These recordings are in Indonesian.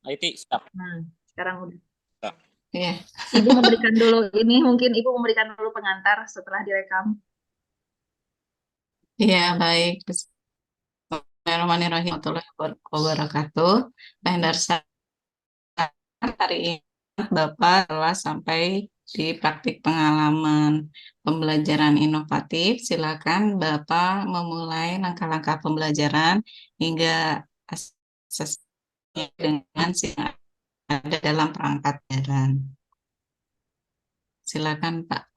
IT siap. Nah, sekarang udah. Siap. Iya. Ibu memberikan dulu ini, mungkin Ibu memberikan dulu pengantar setelah direkam. Iya, baik. Bismillahirrahmanirrahim. Warahmatullahi wabarakatuh. Nah, hari ini Bapak telah sampai di praktik pengalaman pembelajaran inovatif. Silakan Bapak memulai langkah-langkah pembelajaran hingga aksesnya dengan yang ada dalam perangkat daring. Silakan Pak.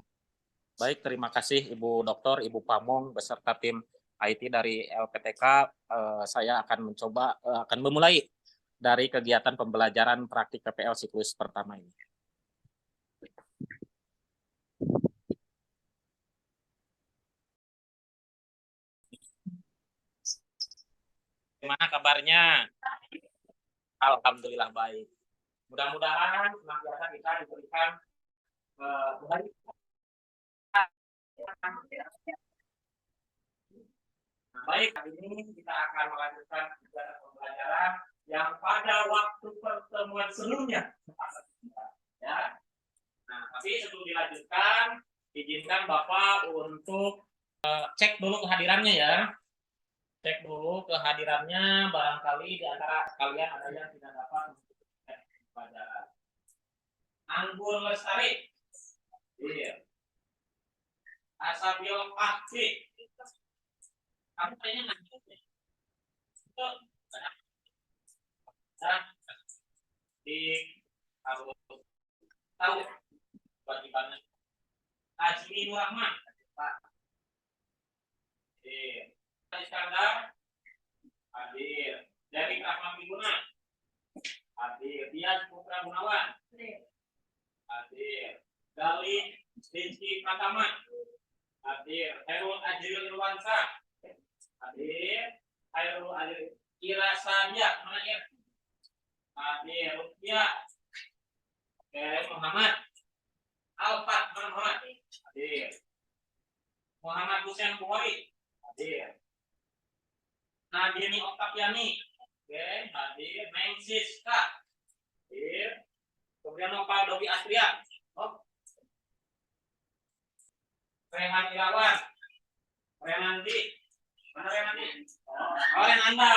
Baik, terima kasih Ibu Dokter, Ibu Pamong beserta tim IT dari LPTK. Saya akan memulai dari kegiatan pembelajaran praktik PPL siklus pertama ini. Gimana kabarnya? Alhamdulillah baik. Mudah-mudahan senantiasa kita diberikan baik, hari ini kita akan melanjutkan kegiatan pembelajaran yang pada waktu pertemuan sebelumnya. Ya. Nah, tapi sebelum dilanjutkan, izinkan Bapak untuk cek dulu kehadirannya ya. Cek dulu kehadirannya, barangkali di antara kalian ada yang tidak dapat mengikuti pelajaran. Anggur Lestari. Iya. Asabil Ahfi. Kamu kayaknya ngantuk ya. Di harus tahu kewajibannya. Haji Nur Rahman, Pak. Hadir. Iskandar hadir. Dari Rahman Biguna hadir. Dia Putra Gunawan hadir. Gali Rizky Pratama hadir. Hairul Ajril Irwansa hadir. Hairul Ajril Irasadia mana ya? Hadir. Rupiah Muhammad Alfat Muhammad hadir. Muhammad Hussein Bukhari hadir. Nadini Oktaviani hadir. Neng Siska hadir. Kemudian Nopal Dobi Astria Rehan Irawan Renandi mana Renandi? Oh Renanda.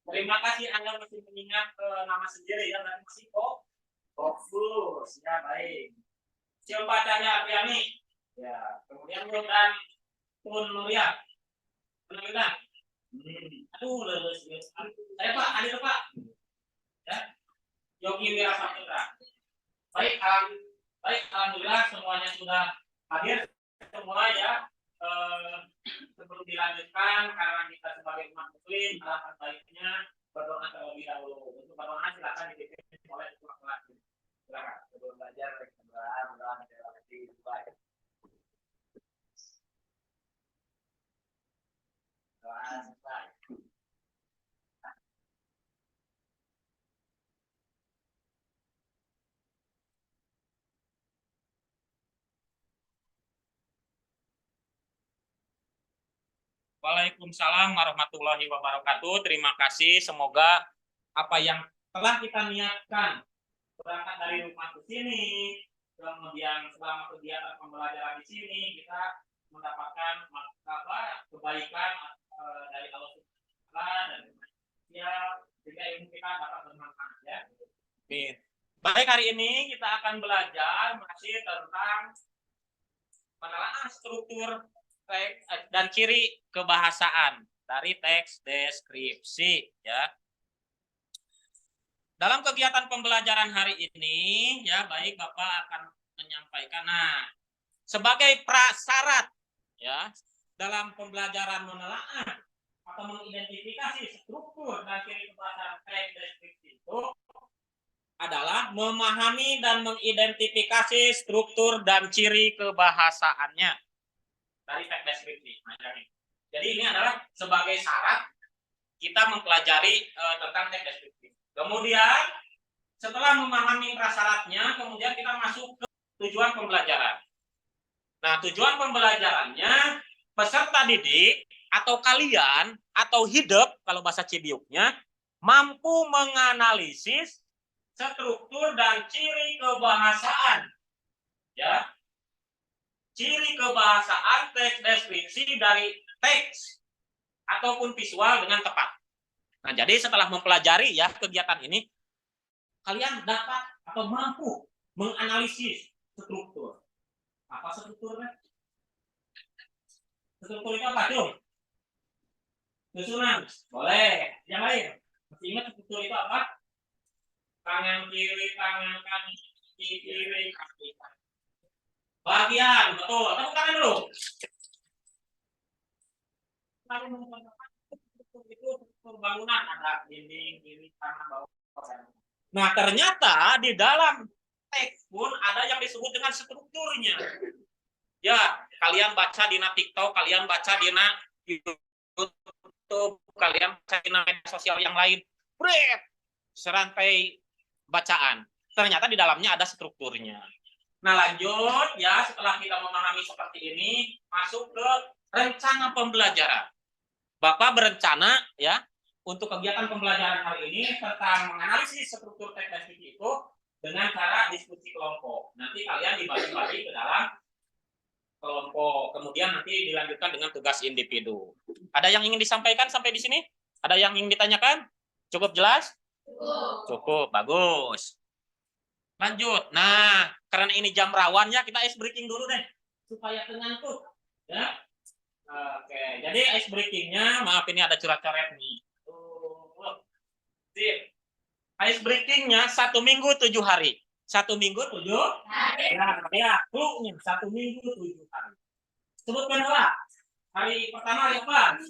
Terima kasih Anda masih mengingat nama sendiri ya, nanti masih fokus ya, baik. Siapa Cahya Apriani ya, kemudian dan Tun Nuria benar. Aduh lulus saya Pak hadir Pak ya. Yogi Wira Saputra baik, alhamdulillah semuanya sudah hadir semua ya. Sebelum dilanjutkan, karena kita sebagai umat muslim, alangkah baiknya berdoa terlebih dahulu. Untuk berdoa silakan dipimpin oleh kelas. Silakan sebelum belajar berdoa lebih baik. Doa selesai. Waalaikumsalam warahmatullahi wabarakatuh. Terima kasih. Semoga apa yang telah kita niatkan berangkat dari rumah ke sini, kemudian selama kegiatan pembelajaran di sini kita mendapatkan kebaikan dari Allah Subhanahu wa taala dan ya sehingga ilmu kita dapat bermanfaat ya. Baik, hari ini kita akan belajar masih tentang penelaah struktur teks dan ciri kebahasaan dari teks deskripsi ya. Dalam kegiatan pembelajaran hari ini ya, baik Bapak akan menyampaikan sebagai prasyarat ya dalam pembelajaran menelaah atau mengidentifikasi struktur dan ciri kebahasaan teks deskripsi itu adalah memahami dan mengidentifikasi struktur dan ciri kebahasaannya dari teks deskripsi. Jadi ini adalah sebagai syarat kita mempelajari tentang teks deskripsi. Kemudian setelah memahami prasyaratnya, kemudian kita masuk ke tujuan pembelajaran. Nah, tujuan pembelajarannya peserta didik atau kalian atau hidup kalau bahasa Cibiuknya mampu menganalisis struktur dan ciri kebahasaan. Ya. Ciri kebahasaan teks deskripsi dari teks ataupun visual dengan tepat. Nah, jadi setelah mempelajari ya kegiatan ini, kalian dapat atau mampu menganalisis struktur. Apa strukturnya? Struktur itu apa, Cung? Susunan. Boleh. Yang lain. Masih ingat struktur itu apa? Tangan kiri, tangan kanan, kaki kiri, kaki kanan. Bagian, betul. Tepuk tangan dulu. Itu bangunan ada dinding, kiri, kanan, bawah. Nah, ternyata di dalam teks pun ada yang disebut dengan strukturnya. Ya, kalian baca di TikTok, kalian baca di YouTube, kalian baca di media sosial yang lain. Bret, serantai bacaan. Ternyata di dalamnya ada strukturnya. Nah, lanjut ya, setelah kita memahami seperti ini, masuk ke rencana pembelajaran. Bapak berencana ya untuk kegiatan pembelajaran kali ini tentang menganalisis struktur teks deskripsi itu dengan cara diskusi kelompok. Nanti kalian dibagi-bagi ke dalam kelompok. Kemudian nanti dilanjutkan dengan tugas individu. Ada yang ingin disampaikan sampai di sini? Ada yang ingin ditanyakan? Cukup jelas? Cukup, bagus. Lanjut. Nah, karena ini jam rawannya, kita ice breaking dulu deh supaya ngantuk. Ya. Oke, jadi ice breakingnya, maaf ini ada coret-coret nih. Sip. Ice breakingnya 1 minggu 7 hari. 1 minggu 7 hari. Ya, clue-nya 1 minggu 7 hari. Sebutkan apa? Hari pertama hari apa?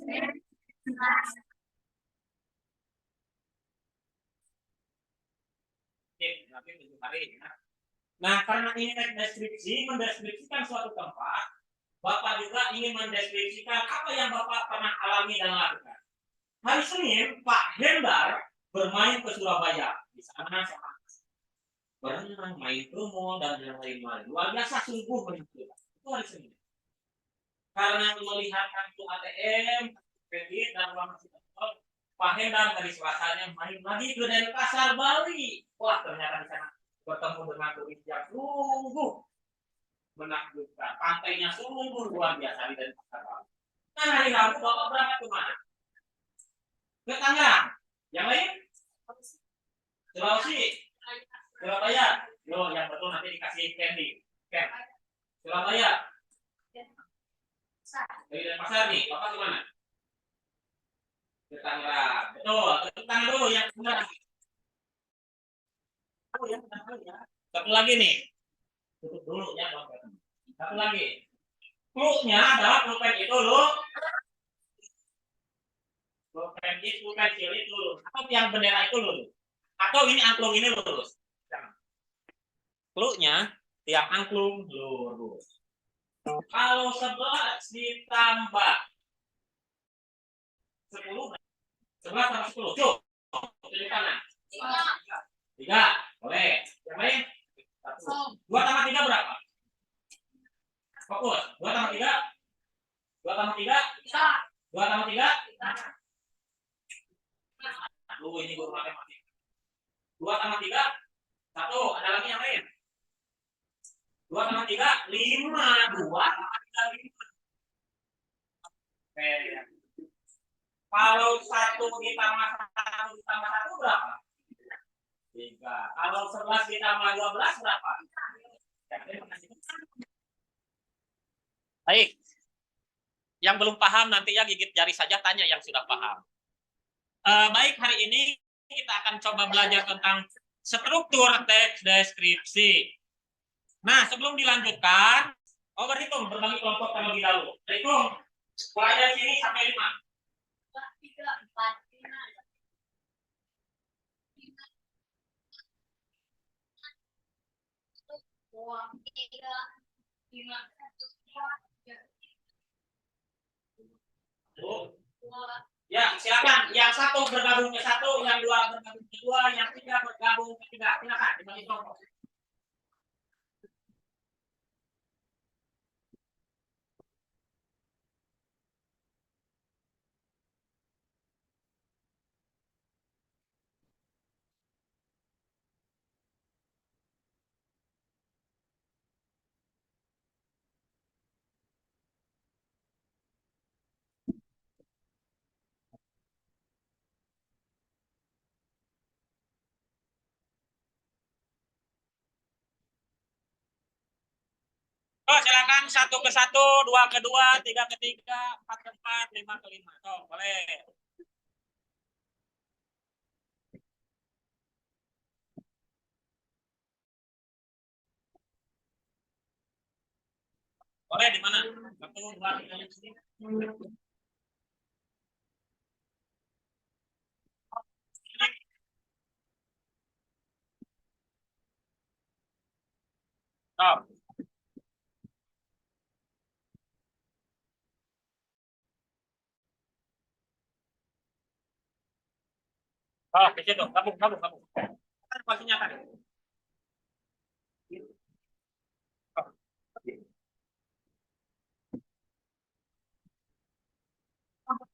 Oke, nanti 7 hari. Nah, karena ini teks deskripsi, mendeskripsikan suatu tempat, Bapak juga ingin mendeskripsikan apa yang Bapak pernah alami dan lakukan. Hari Senin, Pak Hendar bermain ke Surabaya. Di sana sama berenang, main rumah dan yang lain-lain. Luar biasa, sungguh menyentuh. Itu hari Senin. Karena melihat kartu ATM, kredit dan uang masih tetap, Pak Hendar dari Selasanya main lagi ke Denpasar, Bali. Wah, ternyata di sana bertemu dengan turis yang sungguh menakjubkan. Pantainya sungguh luar biasa di Denpasar, Bali. Nah, hari Rabu Bapak berangkat ke mana? Ke Tangerang. Yang lain? Sulawesi. Surabaya. Yo, yang betul nanti dikasih candy. Ken. Surabaya. Dari Denpasar nih, Bapak kemana? Ke Tangerang. Betul. Tepuk tangan dulu yang benar. Oh ya, ya. Satu lagi nih. Tutup dulu ya, Bapak. Satu lagi. Clue-nya adalah pulpen itu lu. Pulpen itu, pulpen cilik lurus. Atau yang bendera itu lurus. Atau ini angklung ini lurus. Clue-nya tiang angklung lurus. Kalau 11 ditambah 10, 11 tambah 10. Cuk. Tunjuk kanan. 3. Boleh. Yang lain? 1. 2 tambah 3 berapa? Fokus. 2 tambah 3. 2 tambah 3. 2 tambah 3. Aduh, ini guru matematik. 2 tambah 3. 1. Ada lagi yang lain? 2 tambah 3. 5. 2 tambah 3. 5. Oke. Kalau 1 ditambah 1 ditambah 1 berapa? 3. Kalau 11 ditambah 12 berapa? Baik. Yang belum paham nanti ya gigit jari saja, tanya yang sudah paham. Baik, hari ini kita akan coba belajar tentang struktur teks deskripsi. Nah, sebelum dilanjutkan, berhitung berbagi kelompok terlebih dahulu. Berhitung mulai dari sini sampai 5. 3, 4, 5. 2, 3, 5, 2. Ya, silakan. Yang 1 bergabung ke 1, yang 2 bergabung ke 2, yang 3 bergabung ke 3. Silakan dibagi kelompok. Oh, silakan 1 ke 1, 2 ke 2, 3 ke 3, 4 ke 4, 5 ke 5. Oh, boleh. Boleh di mana? 1, 2, 3, di sini. Oh, oh, di situ. Gabung, gabung, gabung. Kan posisinya tadi. Oh.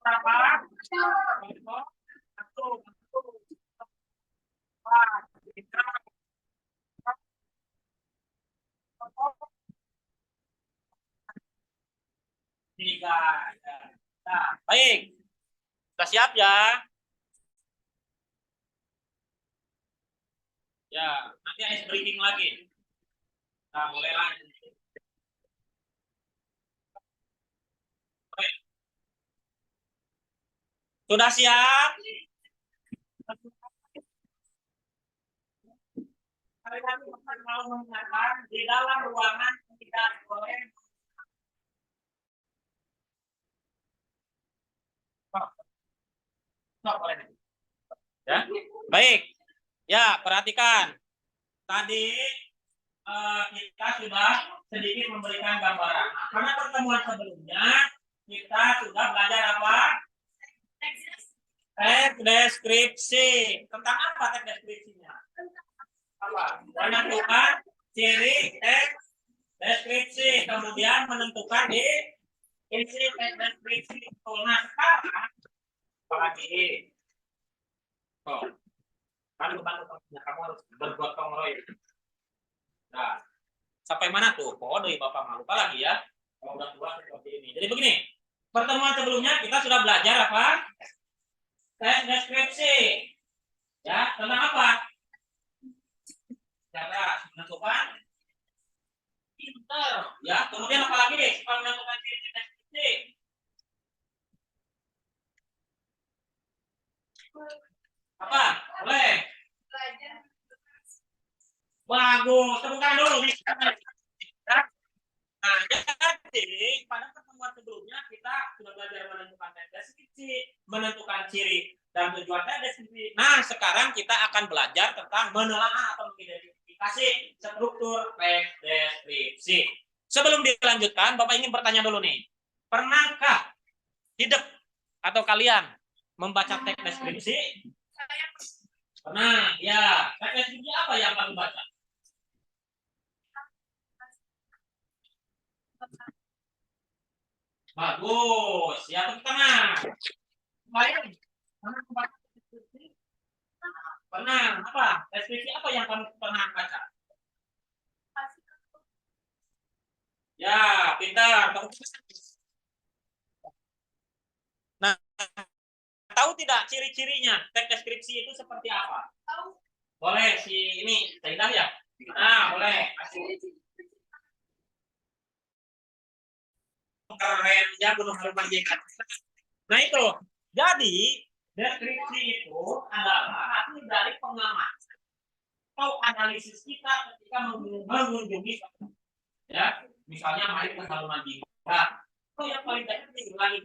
Berapa? 1, 2, 3, 3. Nah, baik. Sudah siap ya? Ya, nanti ice breaking lagi. Nah, mulai lagi. Sudah siap? Kalian mau mengatakan di dalam ruangan tidak boleh. Nggak boleh. Ya, baik. Ya, perhatikan. Tadi kita sudah sedikit memberikan gambaran. Nah, karena pertemuan sebelumnya kita sudah belajar apa? Teks deskripsi. Tentang apa teks deskripsinya? Apa? Menentukan ciri teks deskripsi, kemudian menentukan di isi teks deskripsi. Nah, sekarang apalagi? Oh, kamu bantu kamu harus bergotong royong. Nah, sampai mana tuh? Kode Bapak malu lupa lagi ya. Kalau udah tua seperti ini. Jadi begini, pertemuan sebelumnya kita sudah belajar apa? Tes deskripsi. Ya, tentang apa? Cara menentukan pinter. Ya, kemudian apa lagi? Supaya menentukan ciri deskripsi. Apa? Boleh. Bagus. Temukan dulu. Nah, jadi pada pertemuan sebelumnya kita sudah belajar menentukan teks deskripsi, menentukan ciri dan tujuan teks deskripsi. Nah, sekarang kita akan belajar tentang menelaah atau mengidentifikasi struktur teks deskripsi. Sebelum dilanjutkan, Bapak ingin bertanya dulu nih. Pernahkah hidup atau kalian membaca teks deskripsi? Pernah, ya. Teks deskripsi apa yang kamu baca? Bagus, ya tepuk tangan. Baik. Pernah apa? Deskripsi apa yang kamu pernah baca? Ya, pintar. Nah, tahu tidak ciri-cirinya? Teks deskripsi itu seperti apa? Tahu. Boleh si ini, Saidah ya? Nah, boleh. Keren ya, belum harus menjelaskan. Nah itu, jadi deskripsi itu adalah hasil dari pengamatan atau analisis kita ketika mengunjungi, ya, misalnya mari ke halaman Nah, itu yang paling penting lagi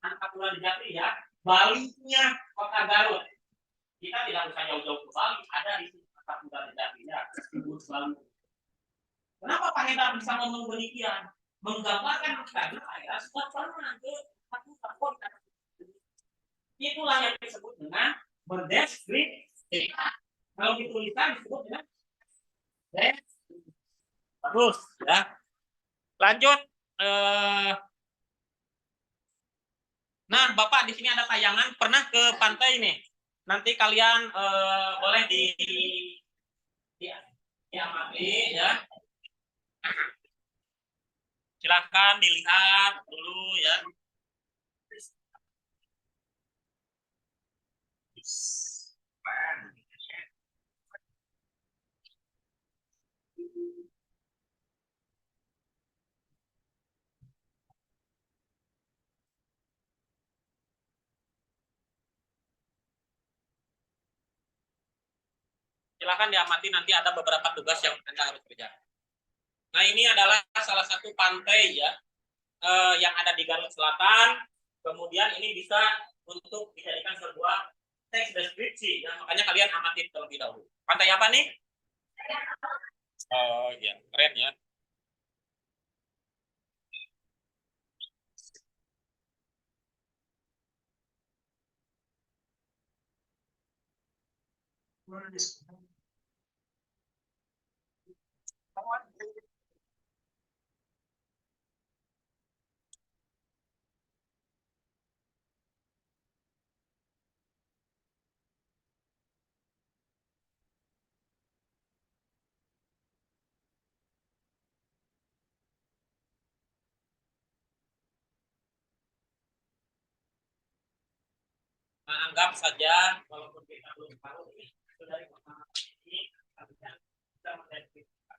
anak bulan Jati ya, Balinya Kota Garut. Kita tidak usah jauh-jauh ke Bali, ada di sini anak bulan Jati ya, Bali. Kenapa Pak Hendra bisa ngomong demikian? Menggambarkan karena saya sudah pernah ke satu kota. Itulah yang disebut dengan berdeskripsi. Kalau dituliskan disebut dengan deskripsi. Bagus ya. Lanjut. Nah, Bapak di sini ada tayangan pernah ke pantai nih. Nanti kalian boleh diamati ya. Silakan dilihat dulu ya. Silakan diamati, nanti ada beberapa tugas yang Anda harus kerjakan. Nah, ini adalah salah satu pantai ya yang ada di Garut Selatan. Kemudian ini bisa untuk dijadikan sebuah teks deskripsi ya. Makanya kalian amati terlebih dahulu. Pantai apa nih? Oh iya, keren ya. Nah, anggap saja walaupun kita belum tahu ini dari pertama ini kita mendeskripsikan.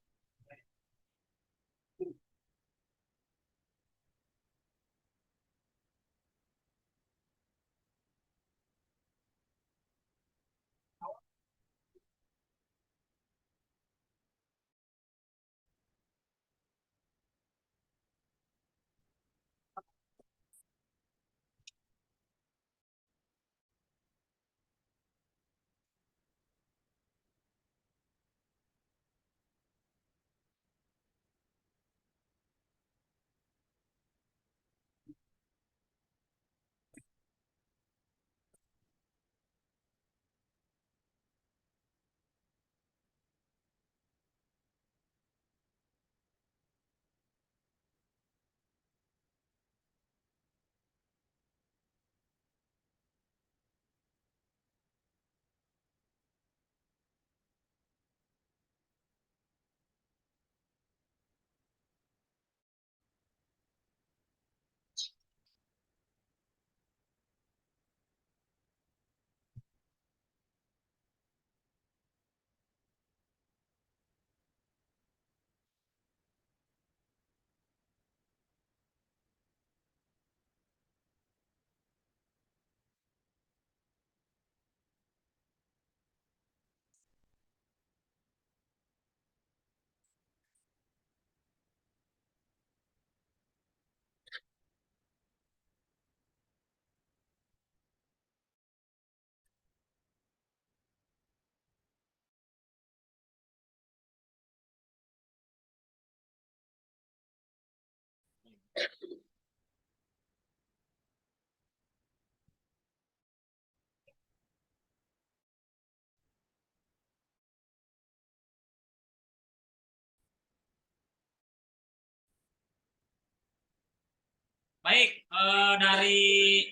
Baik, dari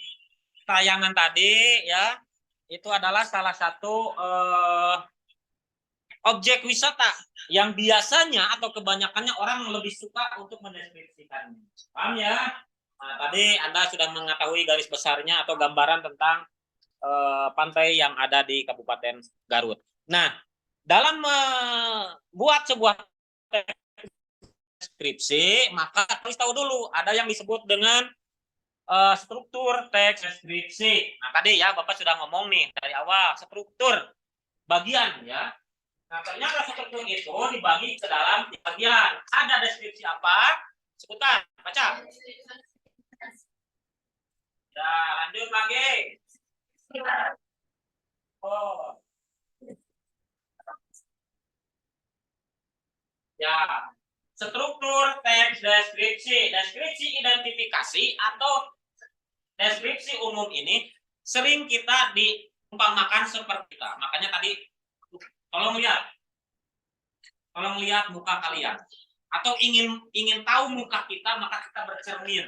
tayangan tadi ya, itu adalah salah satu objek wisata yang biasanya atau kebanyakannya orang lebih suka untuk mendeskripsikannya. Paham ya? Nah, tadi Anda sudah mengetahui garis besarnya atau gambaran tentang pantai yang ada di Kabupaten Garut. Nah, dalam membuat sebuah deskripsi, maka harus tahu dulu ada yang disebut dengan struktur teks deskripsi. Nah, tadi ya Bapak sudah ngomong nih dari awal, struktur bagian ya. Nah, ternyata struktur itu dibagi ke dalam bagian. Ada deskripsi apa? Sebutan, baca. Ya, lanjut lagi. Oh, ya. Struktur teks deskripsi. Deskripsi identifikasi atau deskripsi umum ini sering kita diumpamakan seperti kita. Makanya tadi tolong lihat muka kalian. Atau ingin tahu muka kita, maka kita bercermin.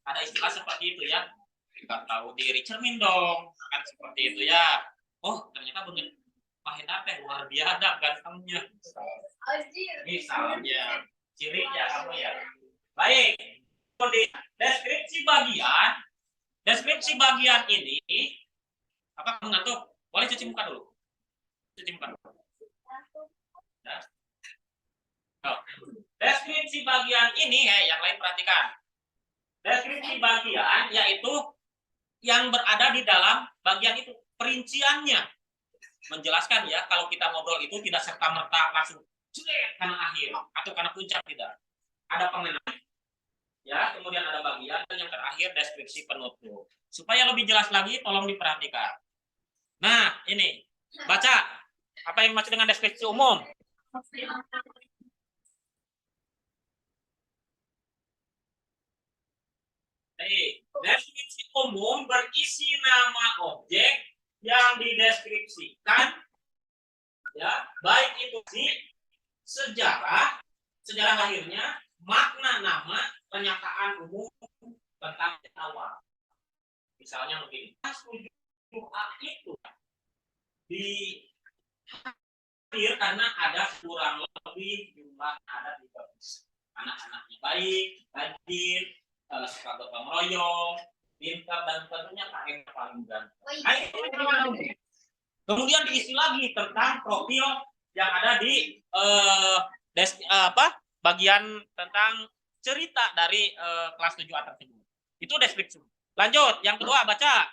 Ada istilah seperti itu ya. Kita tahu diri, cermin dong. Kan seperti itu ya. Oh, ternyata begitu. Pak Hendar teh luar biasa gantengnya. Misalnya, ciri ya kamu ya. Baik. Deskripsi bagian ini, apa kamu ngantuk? Boleh cuci muka dulu. Cuci muka dulu. Ya. Oh. Deskripsi bagian ini, yang lain perhatikan. Deskripsi bagian yaitu yang berada di dalam bagian itu, perinciannya. menjelaskan ya, kalau kita ngobrol itu tidak serta-merta langsung karena akhir atau karena puncak, tidak. Ada pengenaan, ya, kemudian ada bagian, dan yang terakhir deskripsi penutup. Supaya lebih jelas lagi, tolong diperhatikan. Nah, ini baca apa yang dimaksud dengan deskripsi umum. Deskripsi umum berisi nama objek yang dideskripsikan, ya, baik itu di sejarah lahirnya, makna nama, pernyataan umum tentang awal. Misalnya begini, 7A itu dihadir karena ada kurang lebih jumlah ada 13 anak-anaknya baik, rajin, suka gotong royong, pintar, dan tentunya kakek paling ganteng. Kemudian diisi lagi tentang profil yang ada di bagian tentang cerita dari kelas 7A tersebut. Itu deskripsi. Lanjut, yang kedua baca.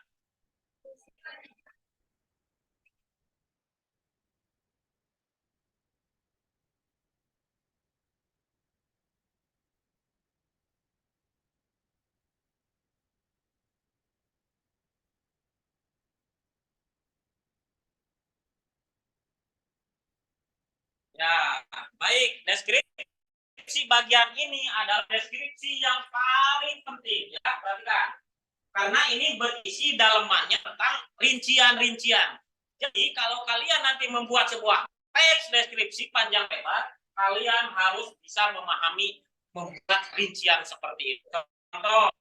Ya, baik. Deskripsi bagian ini adalah deskripsi yang paling penting. Ya, perhatikan. Karena ini berisi dalamannya tentang rincian-rincian. Jadi kalau kalian nanti membuat sebuah teks deskripsi panjang lebar, kalian harus bisa memahami membuat rincian seperti itu. Contoh,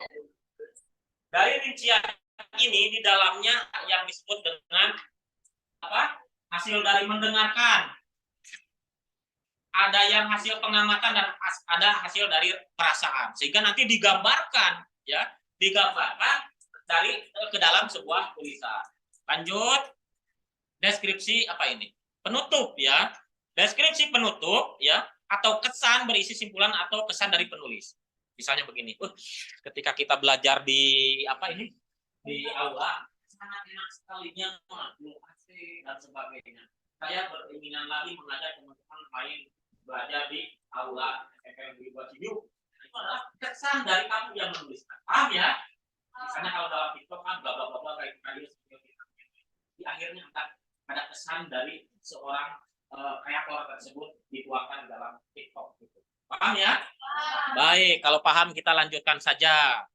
dari rincian ini di dalamnya yang disebut dengan apa? Hasil dari mendengarkan. Ada yang hasil pengamatan dan ada hasil dari perasaan. Sehingga nanti digambarkan, ya, digambarkan dari ke dalam sebuah tulisan. Lanjut, deskripsi apa ini? Penutup, ya. Deskripsi penutup, ya, atau kesan berisi simpulan atau kesan dari penulis. Misalnya begini, ketika kita belajar di apa ini? Di aula, sangat enak sekalinya, dan sebagainya. Saya berkeinginan lagi mengajak teman-teman lain belajar di aula SMK Negeri Cibiu. Itu adalah kesan dari kamu yang menuliskan. Paham ya? Misalnya kalau dalam TikTok kan bla bla bla kayak tadi, di akhirnya ada kesan dari seorang kreator tersebut dituangkan dalam TikTok gitu. Paham ya? Baik, kalau paham kita lanjutkan saja.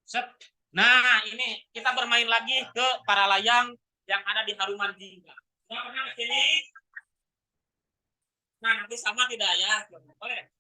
Set. Nah, ini kita bermain lagi ke para layang yang ada di Haruman Jingga. Sudah pernah ke sini? Nah, nanti sama tidak ya? Boleh.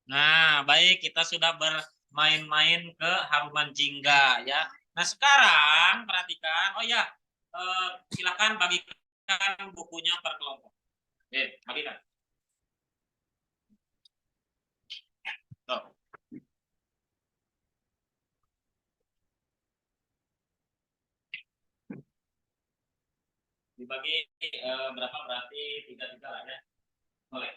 Nah, baik, kita sudah bermain-main ke Haruman Jingga ya. Nah, sekarang perhatikan. Oh ya, silakan bagikan bukunya per kelompok. Bagikan. Tuh. Dibagi berapa berarti 3-3 lah ya. Boleh.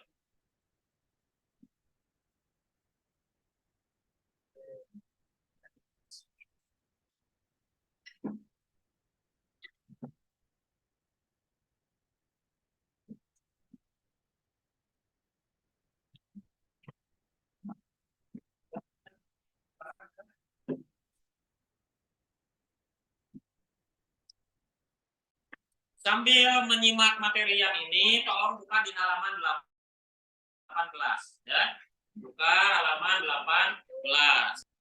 Sambil menyimak materi yang ini, tolong buka di halaman 18 ya. Buka halaman 18.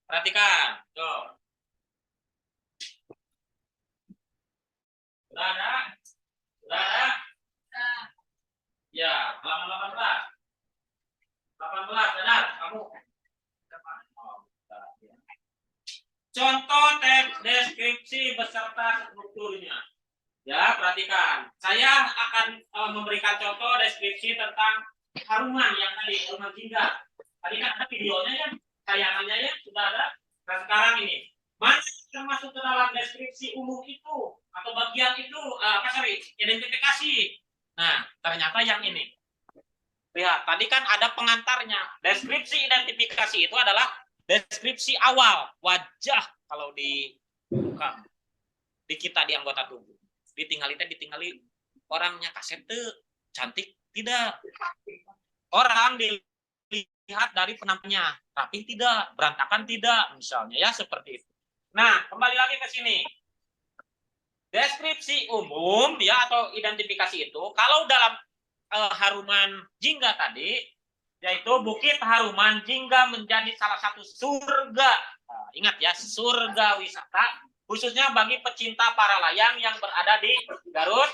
Perhatikan. Tuh. Sudah ada? Sudah ada? Ya, halaman 18. 18, benar kamu. Contoh teks deskripsi beserta strukturnya. Ya, perhatikan. Saya akan memberikan contoh deskripsi tentang Haruman yang tadi, Haruman Jingga. Tadi kan ada videonya ya, tayangannya ya, sudah ada. Nah, sekarang ini, mana yang termasuk ke dalam deskripsi umum itu atau bagian itu, identifikasi. Nah, ternyata yang ini. Lihat, tadi kan ada pengantarnya. Deskripsi identifikasi itu adalah deskripsi awal wajah kalau dibuka. di kita di anggota tubuh. Ditinggali orangnya kaset tuh cantik tidak. Orang dilihat dari penampilannya, rapi tidak, berantakan tidak, misalnya ya seperti itu. Nah, kembali lagi ke sini. Deskripsi umum ya atau identifikasi itu kalau dalam Haruman Jingga tadi, yaitu Bukit Haruman Jingga menjadi salah satu surga. Ingat ya, surga wisata khususnya bagi pecinta para layang yang berada di Garut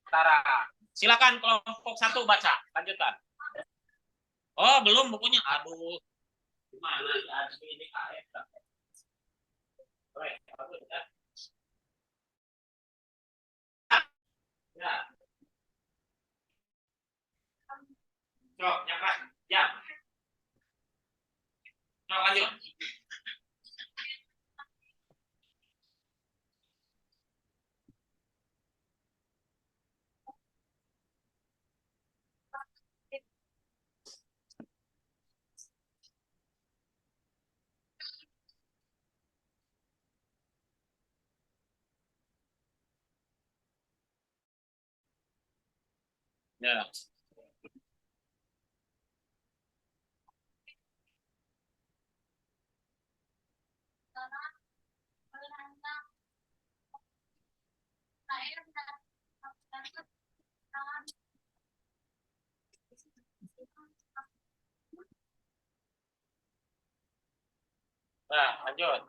Utara. Silakan kelompok 1 baca, lanjutkan. Oh, belum bukunya. Aduh. Gimana ini KF? Oke, bagus ya. Ya. Cok, yang keras. Ya. Cok, lanjut. Ya. Nah, lanjut.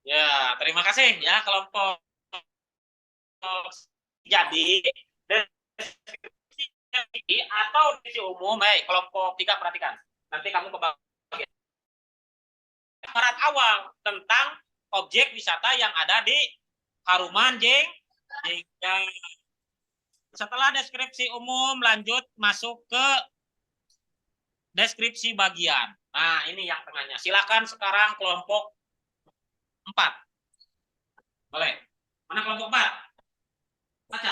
Ya, terima kasih ya kelompok. Jadi deskripsi atau deskripsi umum, kelompok 3 perhatikan. Nanti kamu kebagian syarat awal tentang objek wisata yang ada di Haruman Jingga. Setelah deskripsi umum, lanjut masuk ke deskripsi bagian. Nah, ini yang tengahnya. Silakan sekarang kelompok 4. Boleh. Mana kelompok 4? Baca.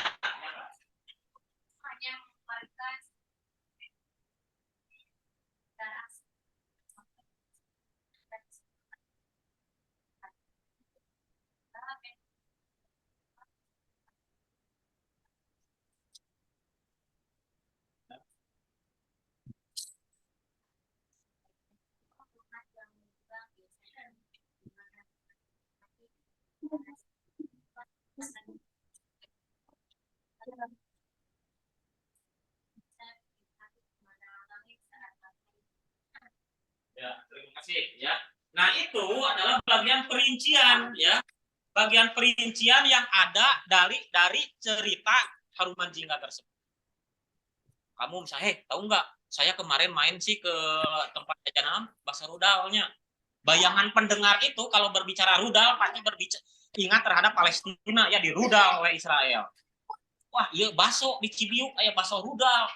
Ya, terima kasih ya. Nah, itu adalah bagian perincian ya. Bagian perincian yang ada dari cerita Haruman Jingga tersebut. Kamu misalnya, tahu nggak? Saya kemarin main sih ke tempat jajanan bakso rudalnya. Bayangan pendengar itu kalau berbicara rudal pasti berbicara ingat terhadap Palestina ya, di rudal oleh Israel. Wah, iya bakso di Cibiuk kayak bakso rudal.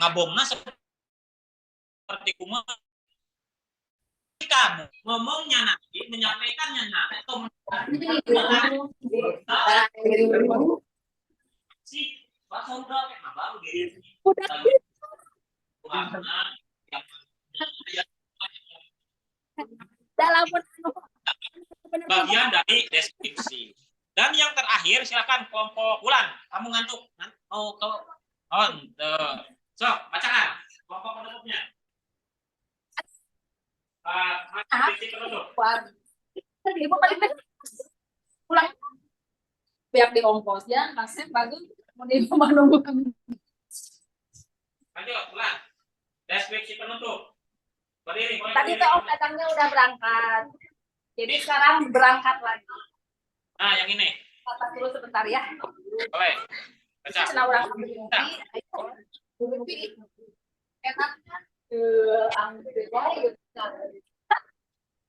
Ngabomna seperti kumaha. Kamu ngomongnya nanti, menyampaikannya nanti atau si bakso rudal kayak baru diri. Bagian dari deskripsi. Dan yang terakhir silakan kelompok Bulan, kamu ngantuk? Oh, so bacakan kelompok penutupnya. Ibu paling pulang biar di ongkos ya, nasib bagus mau di rumah nunggu. Lanjut, Bulan. Deskripsi penutup. Berdiri, Tadi tuh Om datangnya udah berangkat. Jadi sekarang berangkat lagi. Nah, yang ini. Kata dulu sebentar ya. Boleh. Baca. Senang orang Bumpi. Enaknya ambil aja.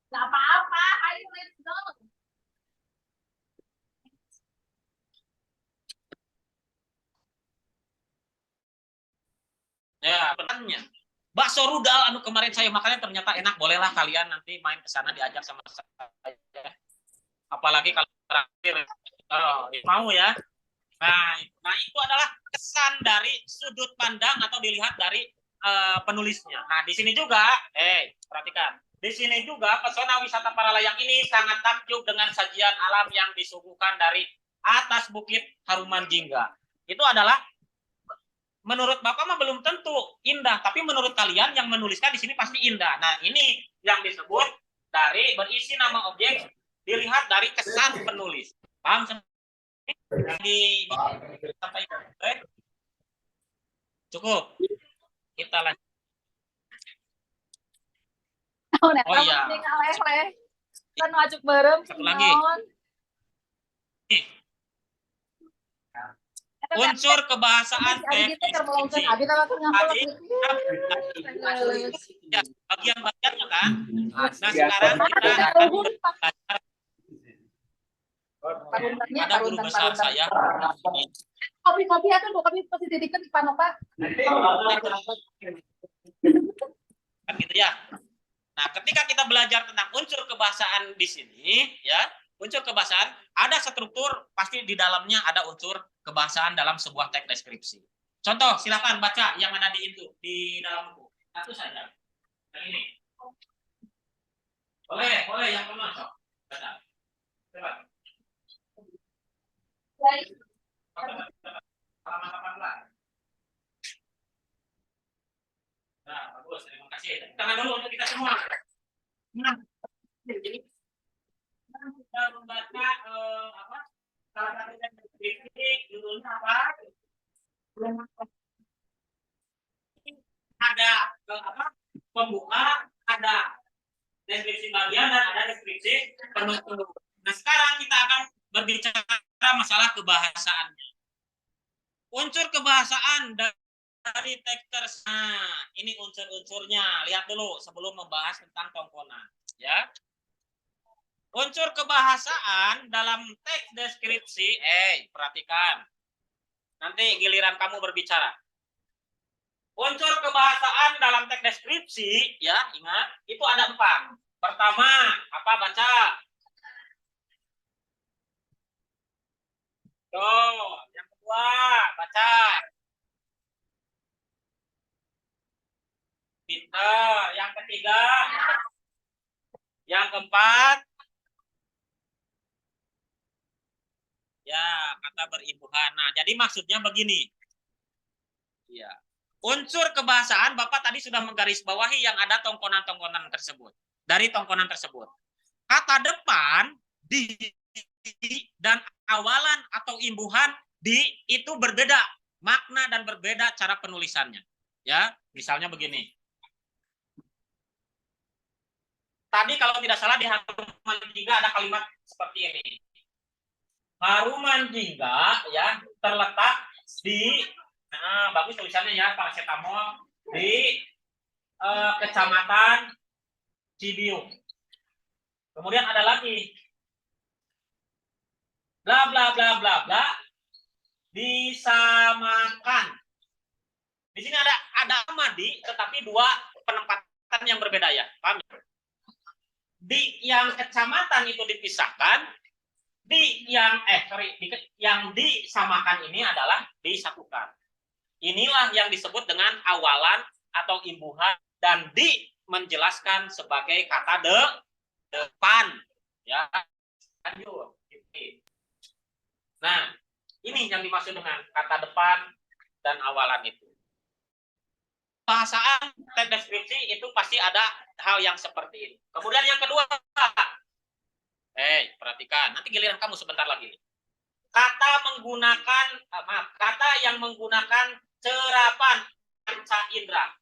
Nggak apa-apa, ayo let's go. Ya, pertanyaannya. Bakso rudal anu kemarin saya makannya ternyata enak, bolehlah kalian nanti main ke sana diajak sama saya. Apalagi kalau terakhir mau ya. Nah, itu adalah kesan dari sudut pandang atau dilihat dari penulisnya. Nah, di sini juga, perhatikan. Di sini juga pesona wisata para layang ini sangat takjub dengan sajian alam yang disuguhkan dari atas bukit Haruman Jingga. Itu adalah menurut Bapak mah belum tentu indah, tapi menurut kalian yang menuliskan di sini pasti indah. Nah, ini yang disebut dari berisi nama objek dilihat dari kesan penulis. Paham? Di sampai cukup. Kita lanjut. Oh, nah, Oh kamu iya. nih kaleh-leh. Kan wajib bareng. Satu lagi. Nih. Unsur kebahasaan teks deskripsi. Tadi ya, bagian-bagiannya kan. Nah, sekarang kita akan belajar. Ada guru besar saya. Kopi-kopi atau kopi pasti titipkan di Panopa. Kan gitu ya. Nah, ketika kita belajar tentang unsur kebahasaan di sini, ya, unsur kebahasaan ada struktur, pasti di dalamnya ada unsur kebahasaan dalam sebuah teks deskripsi. Contoh, silakan baca yang ada di dalam buku. Satu saja. Yang ini. Boleh yang mana? Baca. Coba. Baik. Halaman 18. Nah, bagus. Terima kasih. Tangan dulu untuk kita semua. Nah, jadi kita membaca apa? Salah satu yang deskripsi judulnya apa? Ada apa? Pembuka, ada deskripsi bagian dan ada deskripsi penutup. Nah, sekarang kita akan berbicara masalah kebahasaannya. Unsur kebahasaan dari teks. Nah, ini unsur-unsurnya. Lihat dulu sebelum membahas tentang tongkonan, ya. Unsur kebahasaan dalam teks deskripsi, perhatikan. Nanti giliran kamu berbicara. Unsur kebahasaan dalam teks deskripsi, ya, ingat, itu ada 4. Pertama, apa baca? Tuh, yang kedua, baca. Pinter. Yang ketiga, yang keempat, ya, kata berimbuhan. Nah, jadi maksudnya begini. Ya. Unsur kebahasaan Bapak tadi sudah menggarisbawahi yang ada tongkonan-tongkonan tersebut. Dari tongkonan tersebut. Kata depan, di, dan awalan atau imbuhan di itu berbeda makna dan berbeda cara penulisannya. Ya, misalnya begini. Tadi kalau tidak salah di Haruman Jingga ada kalimat seperti ini. Haruman Jingga ya terletak di bagus tulisannya ya, paracetamol di Kecamatan Cibiu. Kemudian ada lagi bla bla bla bla bla disamakan. Di sini ada amadi tetapi 2 penempatan yang berbeda ya. Paham? Di yang kecamatan itu dipisahkan, yang disamakan ini adalah disatukan. Inilah yang disebut dengan awalan atau imbuhan dan di menjelaskan sebagai kata depan, ya. Lanjut. Nah, ini yang dimaksud dengan kata depan dan awalan itu. Bahasaan teks deskripsi itu pasti ada hal yang seperti ini. Kemudian yang kedua, perhatikan, nanti giliran kamu sebentar lagi. Kata yang menggunakan serapan panca indera.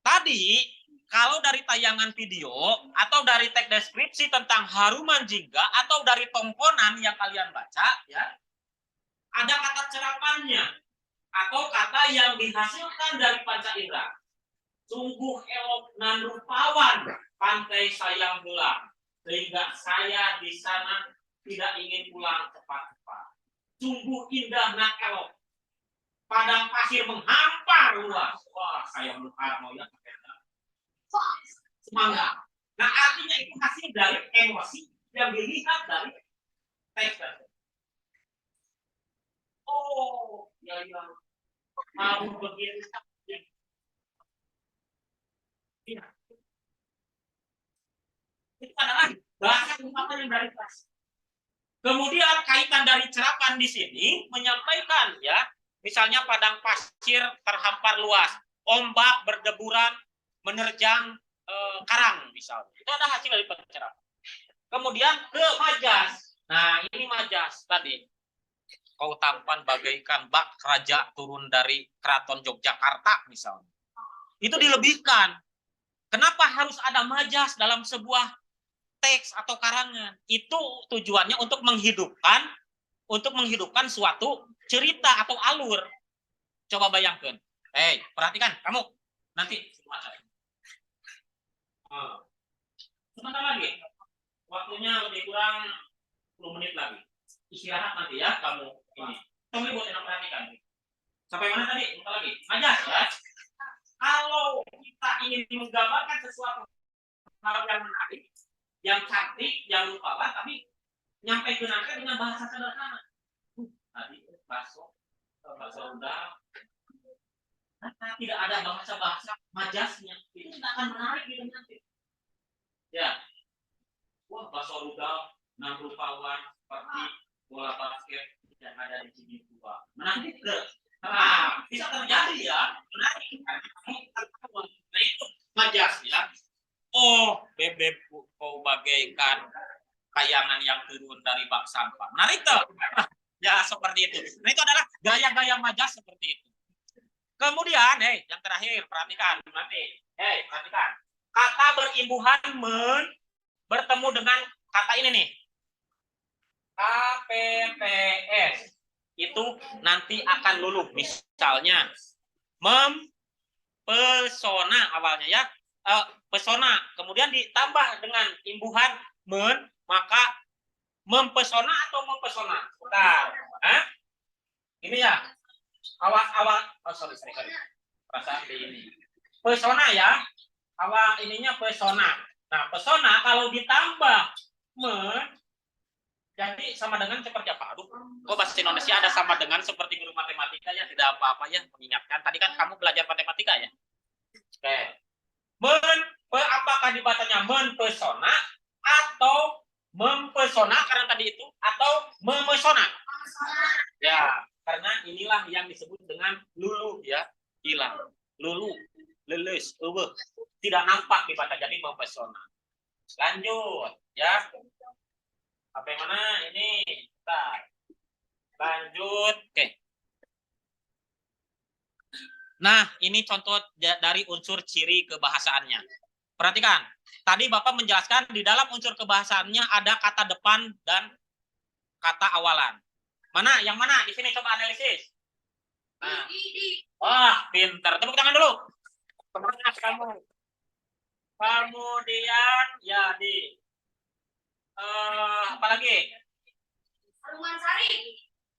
Tadi kalau dari tayangan video atau dari teks deskripsi tentang Haruman Jingga atau dari tongkonan yang kalian baca, ya, ada kata cerapannya atau kata yang dihasilkan dari panca indera. Sungguh elok nan rupawan pantai sayang belang, sehingga saya di sana tidak ingin pulang cepat-cepat. Sungguh indah nan elok, padang pasir menghampar luas. Wah, saya mau ya semangat. Nah, artinya itu hasil dari emosi yang dilihat dari teks. Oh, ya. Mau begitu. Ya. bukan yang dari kelas. Kemudian kaitan dari cerapan di sini menyampaikan ya, misalnya padang pasir terhampar luas, ombak berdeburan menerjang karang misalnya. Itu ada hasil dari pencerapan. Kemudian ke majas. Nah, ini majas tadi. Kau tampan bagaikan bak raja turun dari keraton Yogyakarta misalnya. Itu dilebihkan. Kenapa harus ada majas dalam sebuah teks atau karangan? Itu tujuannya untuk menghidupkan suatu cerita atau alur. Coba bayangkan. Perhatikan kamu nanti sebentar lagi. Waktunya lebih kurang 10 menit lagi. Istirahat nanti ya kamu ini. Coba buat enak perhatikan. Sampai mana tadi? Bentar lagi. Majas ya. Kalau kita ingin menggambarkan sesuatu hal yang menarik, yang cantik, yang rupawan, tapi nyampe ke nangka dengan bahasa sederhana. Tadi bakso udang. Tidak ada bahasa majasnya. Itu tidak akan menarik gitu nanti. Ya. Wah, bakso udang, nan rupawan seperti bola basket yang ada di Cibinong. Menarik tidak? Nah, bisa terjadi ya. Menarik. Nah, itu majas ya. Oh, bebekku, kau bagaikan kayangan yang turun dari bak sampah. Menarik tuh. Ya, seperti itu. Nah, itu adalah gaya-gaya majas seperti itu. Kemudian, yang terakhir, perhatikan nanti. Perhatikan. Kata berimbuhan bertemu dengan kata ini nih. KPPS. Itu nanti akan luluh. Misalnya, mempesona awalnya ya. Pesona. Kemudian ditambah dengan imbuhan maka mempesona atau mempesona. Bentar. Ini ya. Sorry. Perasaan di ini. Pesona ya. Awal ininya pesona. Nah, pesona kalau ditambah jadi sama dengan seperti apa? Aduh, kok bahasa Indonesia ada sama dengan seperti guru matematika ya, tidak apa-apa ya, mengingatkan. Tadi kan kamu belajar matematika ya. Oke. Apakah dibacanya mempesona atau mempesona karena tadi itu atau memesona? Ya, karena inilah yang disebut dengan lulu ya, hilang. Lulu, leles, tidak nampak dibaca jadi mempesona. Lanjut ya. Sampai mana ini? Lanjut. Oke. Nah, ini contoh dari unsur ciri kebahasaannya. Perhatikan. Tadi Bapak menjelaskan di dalam unsur kebahasaannya ada kata depan dan kata awalan. Mana? Yang mana? Di sini coba analisis. Nah. Wah, pintar. Tepuk tangan dulu. Semangat kamu. Kemudian ya apa lagi? Haluman Sari.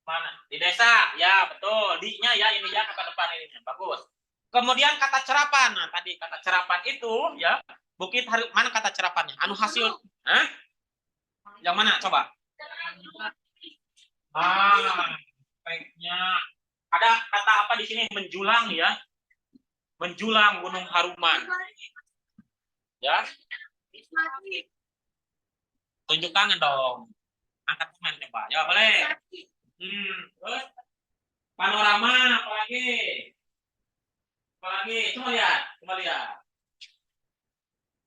Mana? Di desa. Ya, betul. Di-nya ya ini ya kata depan ini. Bagus. Kemudian kata cerapan. Nah, tadi kata cerapan itu ya, Bukit mana kata cerapannya? Anu hasil. Yang mana? Coba. Baiknya. Ada kata apa di sini? Menjulang ya. Menjulang Gunung Haruman. Ya. Tunjuk tangan dong. Angkat tangan coba. Ya, boleh. Terus panorama apalagi? Coba lihat.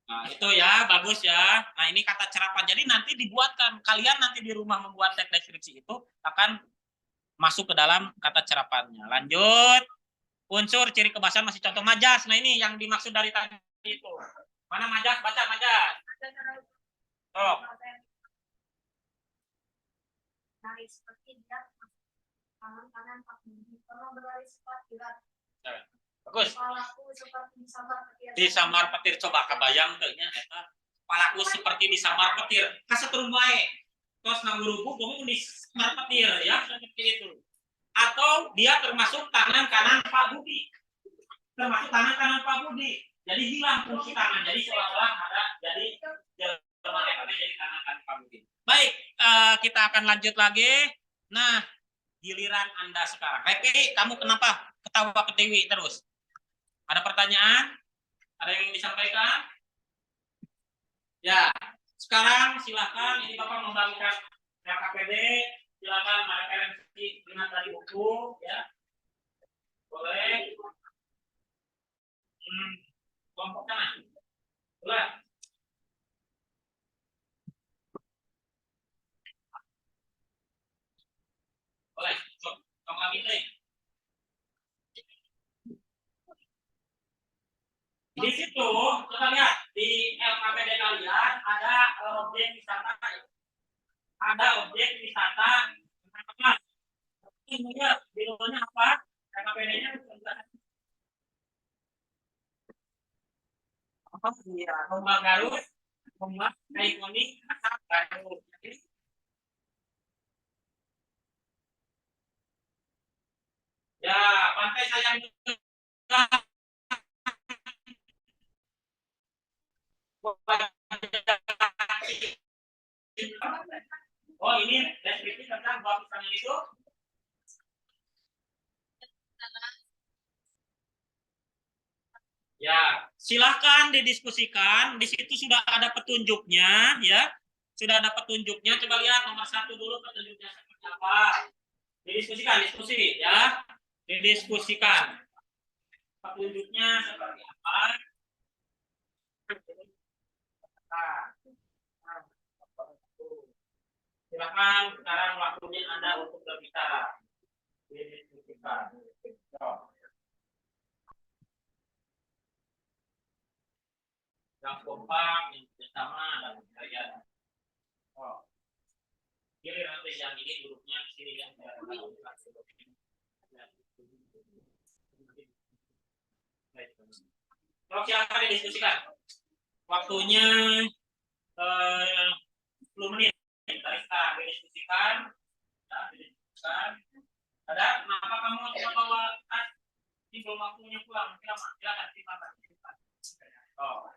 Nah, itu ya, bagus ya. Nah, ini kata cerapan. Jadi nanti dibuatkan, kalian nanti di rumah membuat teks deskripsi itu akan masuk ke dalam kata cerapannya. Lanjut. Unsur ciri kebahasaan masih contoh majas. Nah, ini yang dimaksud dari tadi itu. Mana majas? Baca majas. Oh. Bagus. Disamar petir coba kebayang tehnya eta kepalaku seperti disamar petir. Kasetrun wae. Tos nanggurubu kamu disamar petir ya seperti itu. Atau dia termasuk tangan kanan Pak Budi. Jadi hilang fungsi tangan. Jadi seolah-olah ada jadi tangan kanan Pak Budi. Baik, kita akan lanjut lagi. Nah, giliran Anda sekarang. Repi, kamu kenapa ketawa ketiwi terus? Ada pertanyaan? Ada yang disampaikan? Ya, Sekarang silakan ini Bapak membagikan LKPD, silakan referensi lihat dari buku ya. Boleh. Kelompok sana. Boleh. Boleh. Kamu lagi nih. Di situ, kita lihat di LKPD kalian ada objek wisata. Ada objek wisata. Ini lihat judulnya apa? LKPD-nya apa? Iya, Rumah Garut, Rumah Ikonik Garut. Ya, Pantai Sayang. Oh, ini deskripsi tentang baptisan itu. Ya, silahkan didiskusikan. Di situ sudah ada petunjuknya, ya. Sudah ada petunjuknya. Coba lihat nomor 1 dulu petunjuknya seperti apa. Didiskusikan, diskusi, ya. Didiskusikan. Petunjuknya seperti apa. Silakan sekarang waktunya Anda untuk berbicara. Didiskusikan. Yang kompak, yang bersama, dan kalian. Oh. Kiri nanti yang ini duduknya di sini yang silakan didiskusikan. Waktunya 10 menit. Kita sekarang didiskusikan. Ada? Kenapa kamu tidak bawa tas? Ini belum waktunya pulang. Silakan. Silakan. Oh.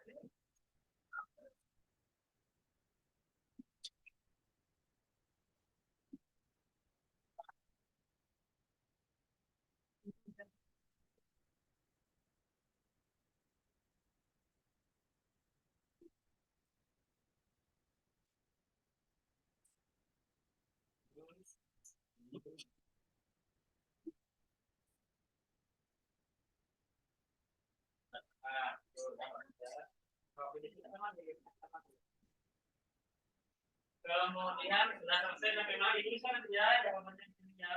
Kemudian sudah selesai sampai mana itu kan ya jawabannya ya.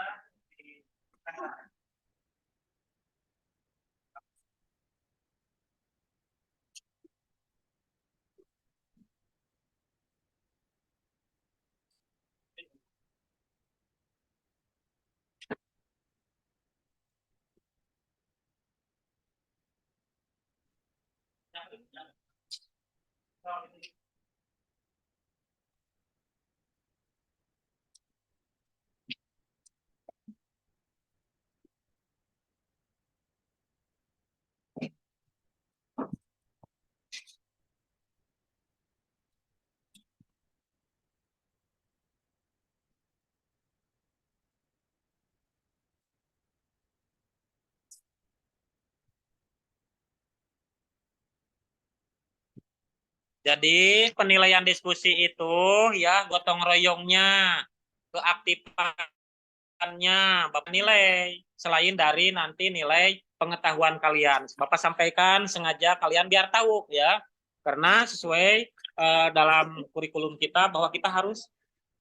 Jadi penilaian diskusi itu ya gotong royongnya, keaktifannya Bapak nilai selain dari nanti nilai pengetahuan kalian. Bapak sampaikan sengaja kalian biar tahu ya. Karena sesuai dalam kurikulum kita bahwa kita harus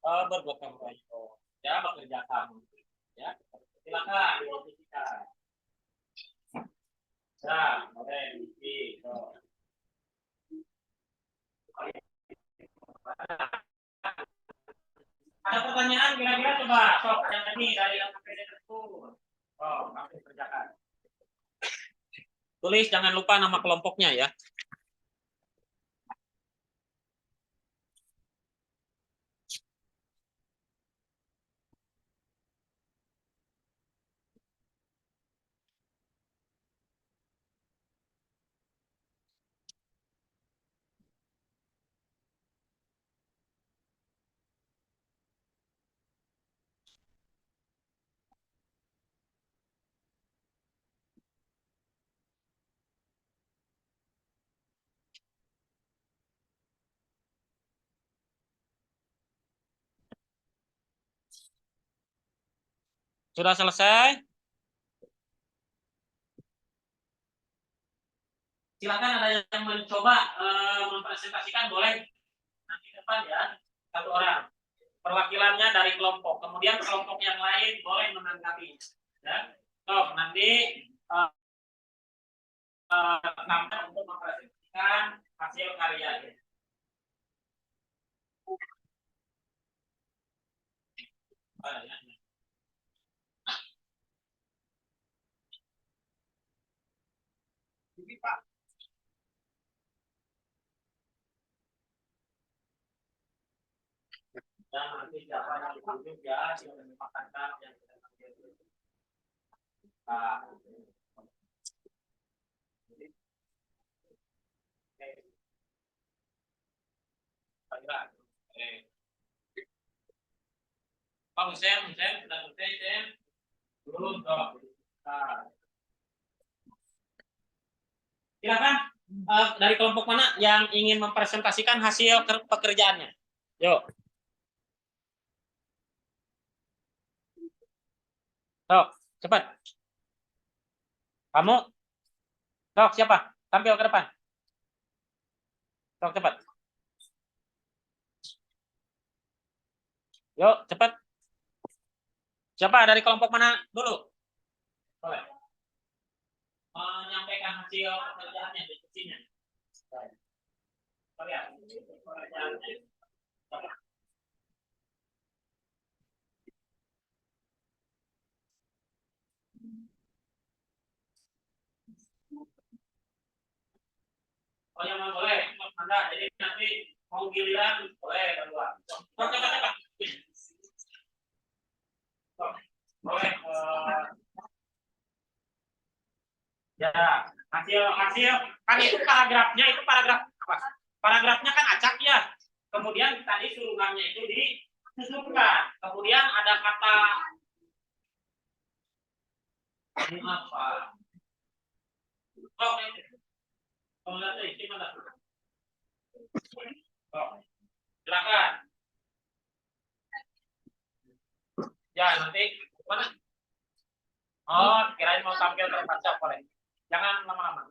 bergotong royong ya, bekerja sama ya. Silakan diskusikan. Ya, boleh. Ada pertanyaan kira-kira coba sok yang ini dari LKPD tersebut. Oh, langsung kerjakan. Tulis jangan lupa nama kelompoknya ya. Sudah selesai? Silakan ada yang mencoba mempresentasikan, boleh nanti depan ya, satu orang. Perwakilannya dari kelompok. Kemudian kelompok yang lain boleh menanggapi. Ya. So, nanti sampai untuk mempresentasikan hasil karyanya. Jadi Pak, dan nanti siapa yang ditunjuk ya, silakan dipaksakan yang kita panggil. Nah, jadi, Pak Hussein, sudah selesai, Hussein? Belum, dong. Nah, silakan dari kelompok mana yang ingin mempresentasikan hasil pekerjaannya? Yuk. Sok, cepat. Kamu? Sok, siapa? Tampil ke depan. Sok, cepat. Yuk, cepat. Siapa dari kelompok mana dulu? Boleh. Menyampaikan hasil pekerjaannya, diskusinya. Lihat. Pekerjaannya. Oh, yang mau boleh. Anda, jadi nanti mau giliran, boleh kedua. Sok, cepat. Boleh. Ya, hasil kan itu paragrafnya, itu paragraf apa? Paragrafnya kan acak ya. Kemudian tadi suruhannya itu disusunkan. Kemudian ada kata ini apa? Oh, silakan. Ya, nanti mana? Oh, kirain mau tampil terbaca, boleh. Jangan lama-lama.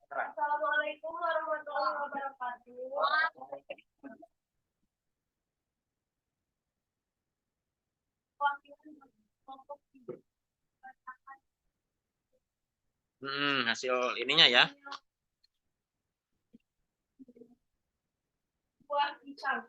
Assalamualaikum warahmatullahi wabarakatuh. Hasil ininya ya. Buah pisang.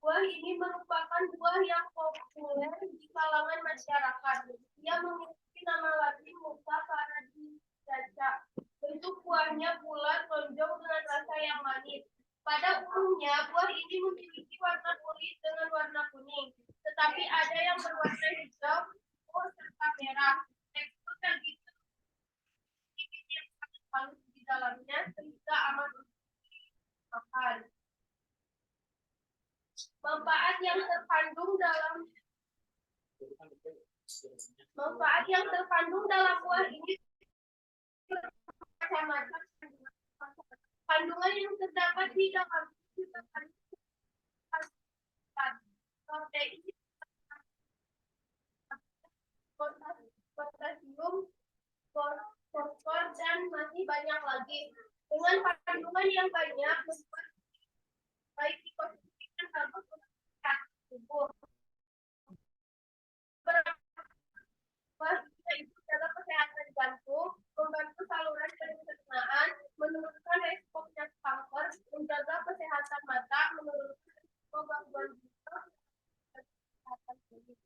Buah ini merupakan buah yang populer di kalangan masyarakat. Ia memiliki nama latin Musa paradisaca. Bentuk buahnya bulat, lonjong dengan rasa yang manis. Pada umumnya, buah ini memiliki warna kulit dengan warna kuning. Tetapi ada yang berwarna hijau, serta merah. Tekstur daging yang sangat halus di dalamnya sehingga aman untuk dimakan. Manfaat yang terkandung dalam buah ini macam-macam. Kandungan yang terdapat di dalam protein, potasium, fosfor, dan masih banyak lagi. Dengan kandungan yang banyak, membuat baik di konsumsi dan bagus untuk tubuh. Itu adalah kesehatan jantung, membantu saluran pencernaan, menurunkan resiko penyakit kanker, menjaga kesehatan mata, menurunkan resiko gangguan jiwa, kesehatan kulit.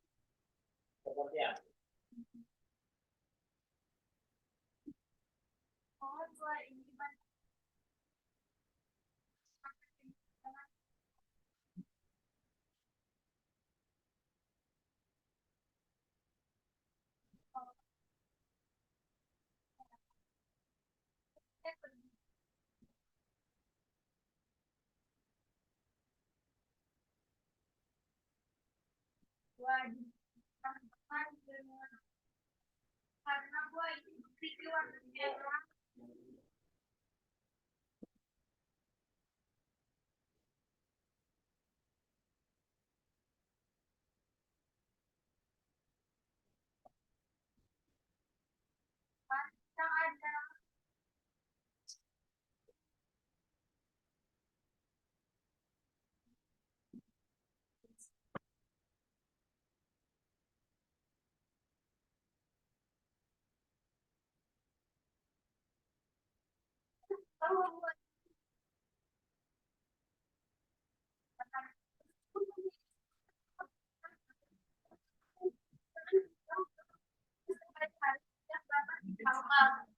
Karena buah ini memiliki warna merah. yang membuat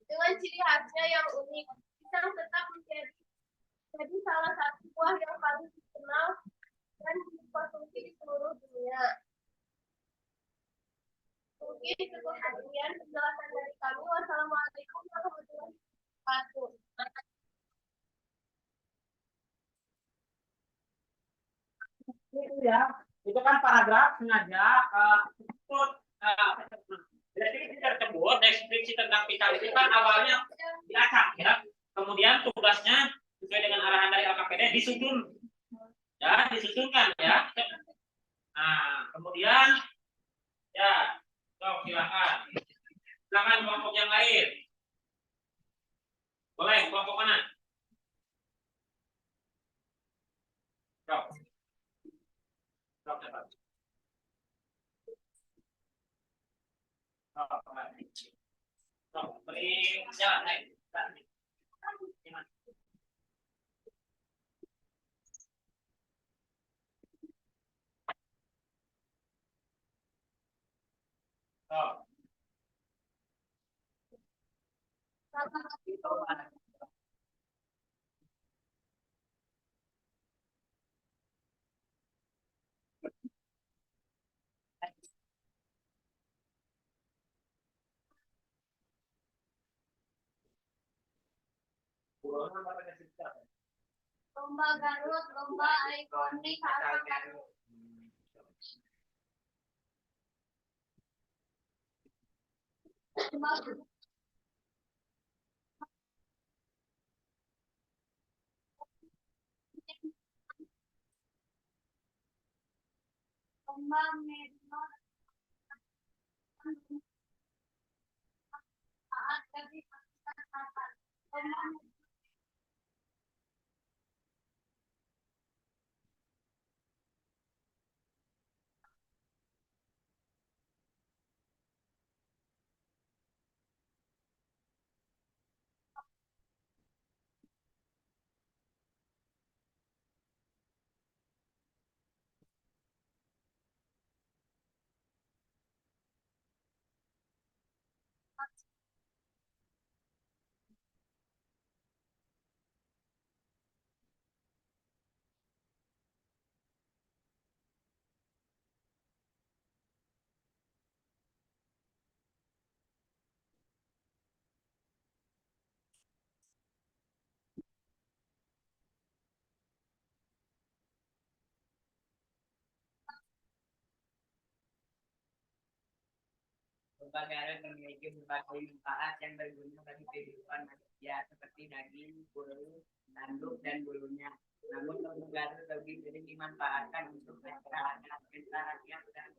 dengan ciri khasnya yang unik, pisang tetap menjadi salah satu buah yang paling dikenal dan dikonsumsi di seluruh dunia. Mungkin cukup sekian penjelasan dari kami. Wassalamualaikum warahmatullahi wabarakatuh. Itu ya, itu kan paragraf sengaja ikut jadi tersebut deskripsi tentang pisang itu kan awalnya diacak ya, kemudian tugasnya sesuai dengan arahan dari LKPD disusun ya, disusunkan ya. Nah kemudian ya, so, silakan kelompok yang lain, boleh kelompok mana? Stop. Stop, cepat. Beri jalan, naik. Oh. Lomba Garut, lomba ikonik asal Garut. Lomba menor saat dari masyarakat. Lomba Garut memiliki berbagai manfaat yang berguna bagi kehidupan manusia seperti daging, bulu, tanduk, dan bulunya. Namun lomba Garut lebih sering dimanfaatkan untuk masyarakat rakyat dan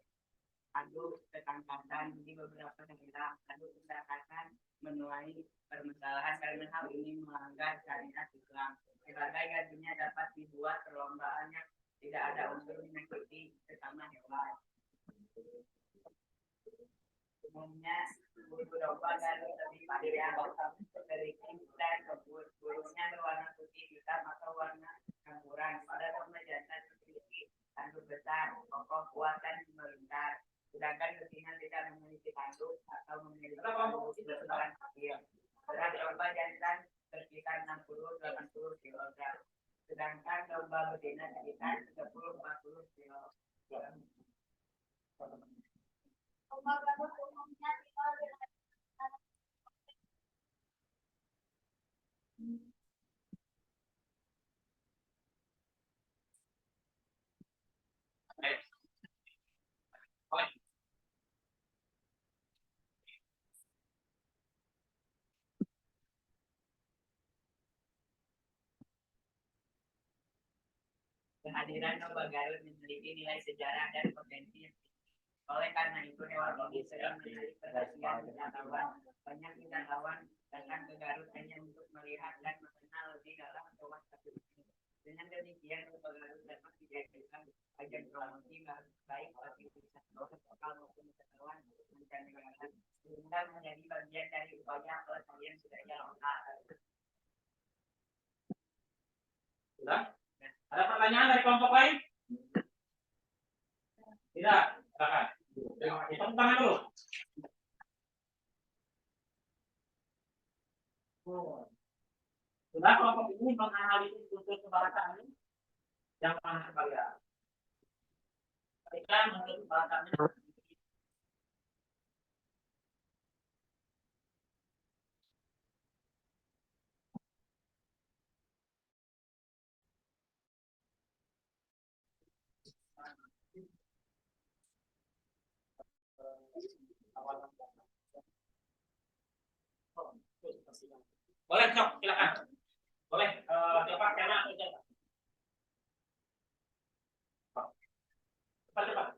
adu ketangkasan di beberapa daerah. Adu ketangkasan menuai permasalahan karena hal ini melanggar syariat Islam. Sebagai gantinya dapat dibuat perlombaan yang tidak ada unsur menyakiti sesama hewan. Umumnya bulu domba Garut lebih panjang, keriting dan kebut. Bulunya berwarna putih hitam atau warna campuran. Pada domba jantan memiliki tanduk besar, kokoh, kuat dan melingkar. Sedangkan betina tidak memiliki tanduk atau memiliki tanduk berukuran kecil. Berat domba jantan berkisar 60-80 kg. Sedangkan domba betina sekitar 30-40 kg. Lomba Garut umumnya Kehadiran lomba Garut memiliki nilai sejarah dan potensi yang tinggi. Oleh karena itu, hewan ini sering menarik perhatian wisatawan. Banyak wisatawan datang ke Garut hanya untuk melihat dan mengenal lebih dalam hewan tersebut. Dengan demikian, lomba Garut dapat dijadikan ajang promosi baik bagi wisatawan lokal maupun wisatawan mancanegara, sehingga menjadi bagian dari upaya pelestarian budaya lokal. Sudah? Ada pertanyaan dari kelompok lain? Tidak. Silakan. Terima kasih. Tepuk tangan dulu. Sudah kelompok ini menganalisis unsur kebahasaan yang pernah sekalian. Berikan unsur kebahasaannya. Boleh, sok, silakan. Boleh, coba tema atau coba. Cepat, cepat.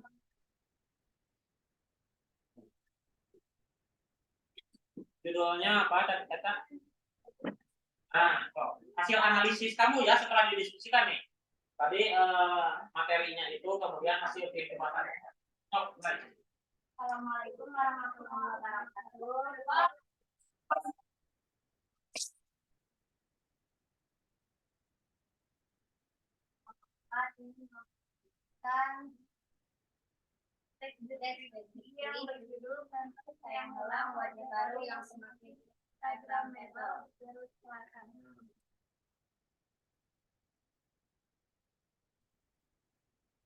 Judulnya apa tadi kata? Nah, hasil analisis kamu ya setelah didiskusikan nih. Tadi materinya itu kemudian hasil tim pembahasannya. Sok, mulai. Assalamualaikum warahmatullahi wabarakatuh. Teks yang berjudul Pantai Sayang Helang Wajah Baru yang Semakin Instagramable. Terus silakan.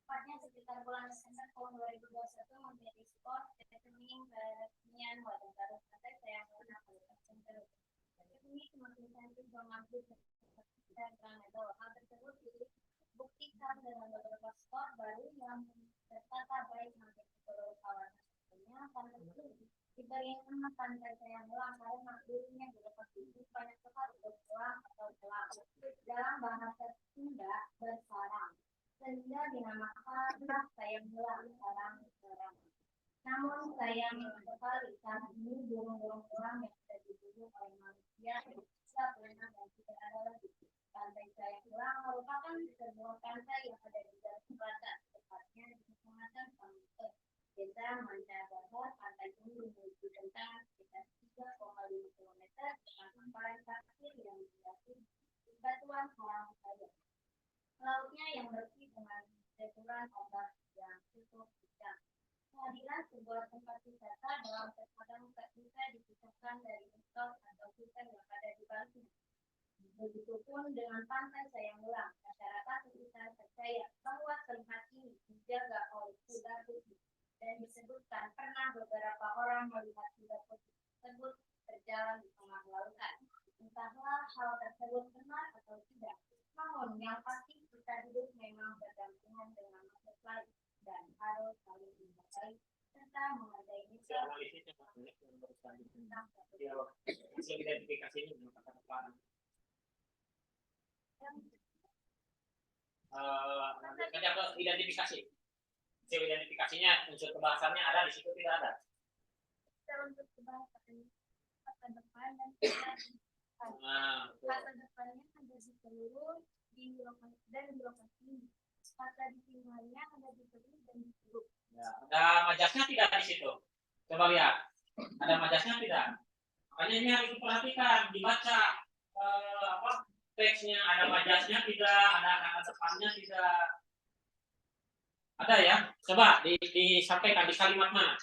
Tepatnya sekitar bulan Desember tahun 2021 menjadi spot determining peresmian wajah baru Pantai Sayang Helang Kabupaten. Ini semakin sensitif mengambil Instagramable. Hal tersebut dibuktikan dengan beberapa spot baru yang tertata baik makin seluruh kawasan sebelumnya. Pantai diberikan Pantai Sayang Helang karena dulunya berposisi banyak sekali berselang atau selang. Dalam bahasa Sunda bersarang, sehingga dinamakan sayang helang sarang. Namun sayang sekali saat ini burung-burung helang yang sudah dibunuh oleh manusia tidak pernah dan tidak ada lagi. Pantai Sayang Helang merupakan sebuah pantai yang ada di garis selatan, tepatnya di Kecamatan Pamungkas, Desa Mancabahar. Pantai ini memiliki bentang sekitar 3,5 km dengan hamparan pasir yang dihiasi batuan karang kayu. Lautnya yang bersih dengan deburan ombak yang cukup kencang. Kehadiran sebuah tempat wisata dalam terkadang tak bisa dipisahkan dari resort atau hutan yang ada di Bali. Begitupun dengan Pantai Sayang Helang, masyarakat sekitar percaya bahwa tempat ini dijaga oleh kuda putih dan disebutkan pernah beberapa orang melihat kuda putih tersebut berjalan di tengah lautan. Entahlah hal tersebut benar atau tidak. Namun yang pasti kita hidup memang berdampingan dengan makhluk lain dan harus saling menghargai serta menghargai Islam. Hasil identifikasi ini merupakan apa? Kerja ke identifikasi. Hasil identifikasinya unsur kebahasannya ada di situ tidak ada. Untuk kebahasan masa depan dan masa depannya ada di seluruh di lokasi dan di lokasi ini. Masa ditinggalnya ada di seluruh dan di seluruh. Ya, ada majasnya tidak di situ. Coba lihat, ada majasnya tidak. Makanya ini harus diperhatikan, dibaca teksnya, ada majasnya tidak, ada kata depannya tidak. Ada ya? Coba disampaikan di kalimat mana?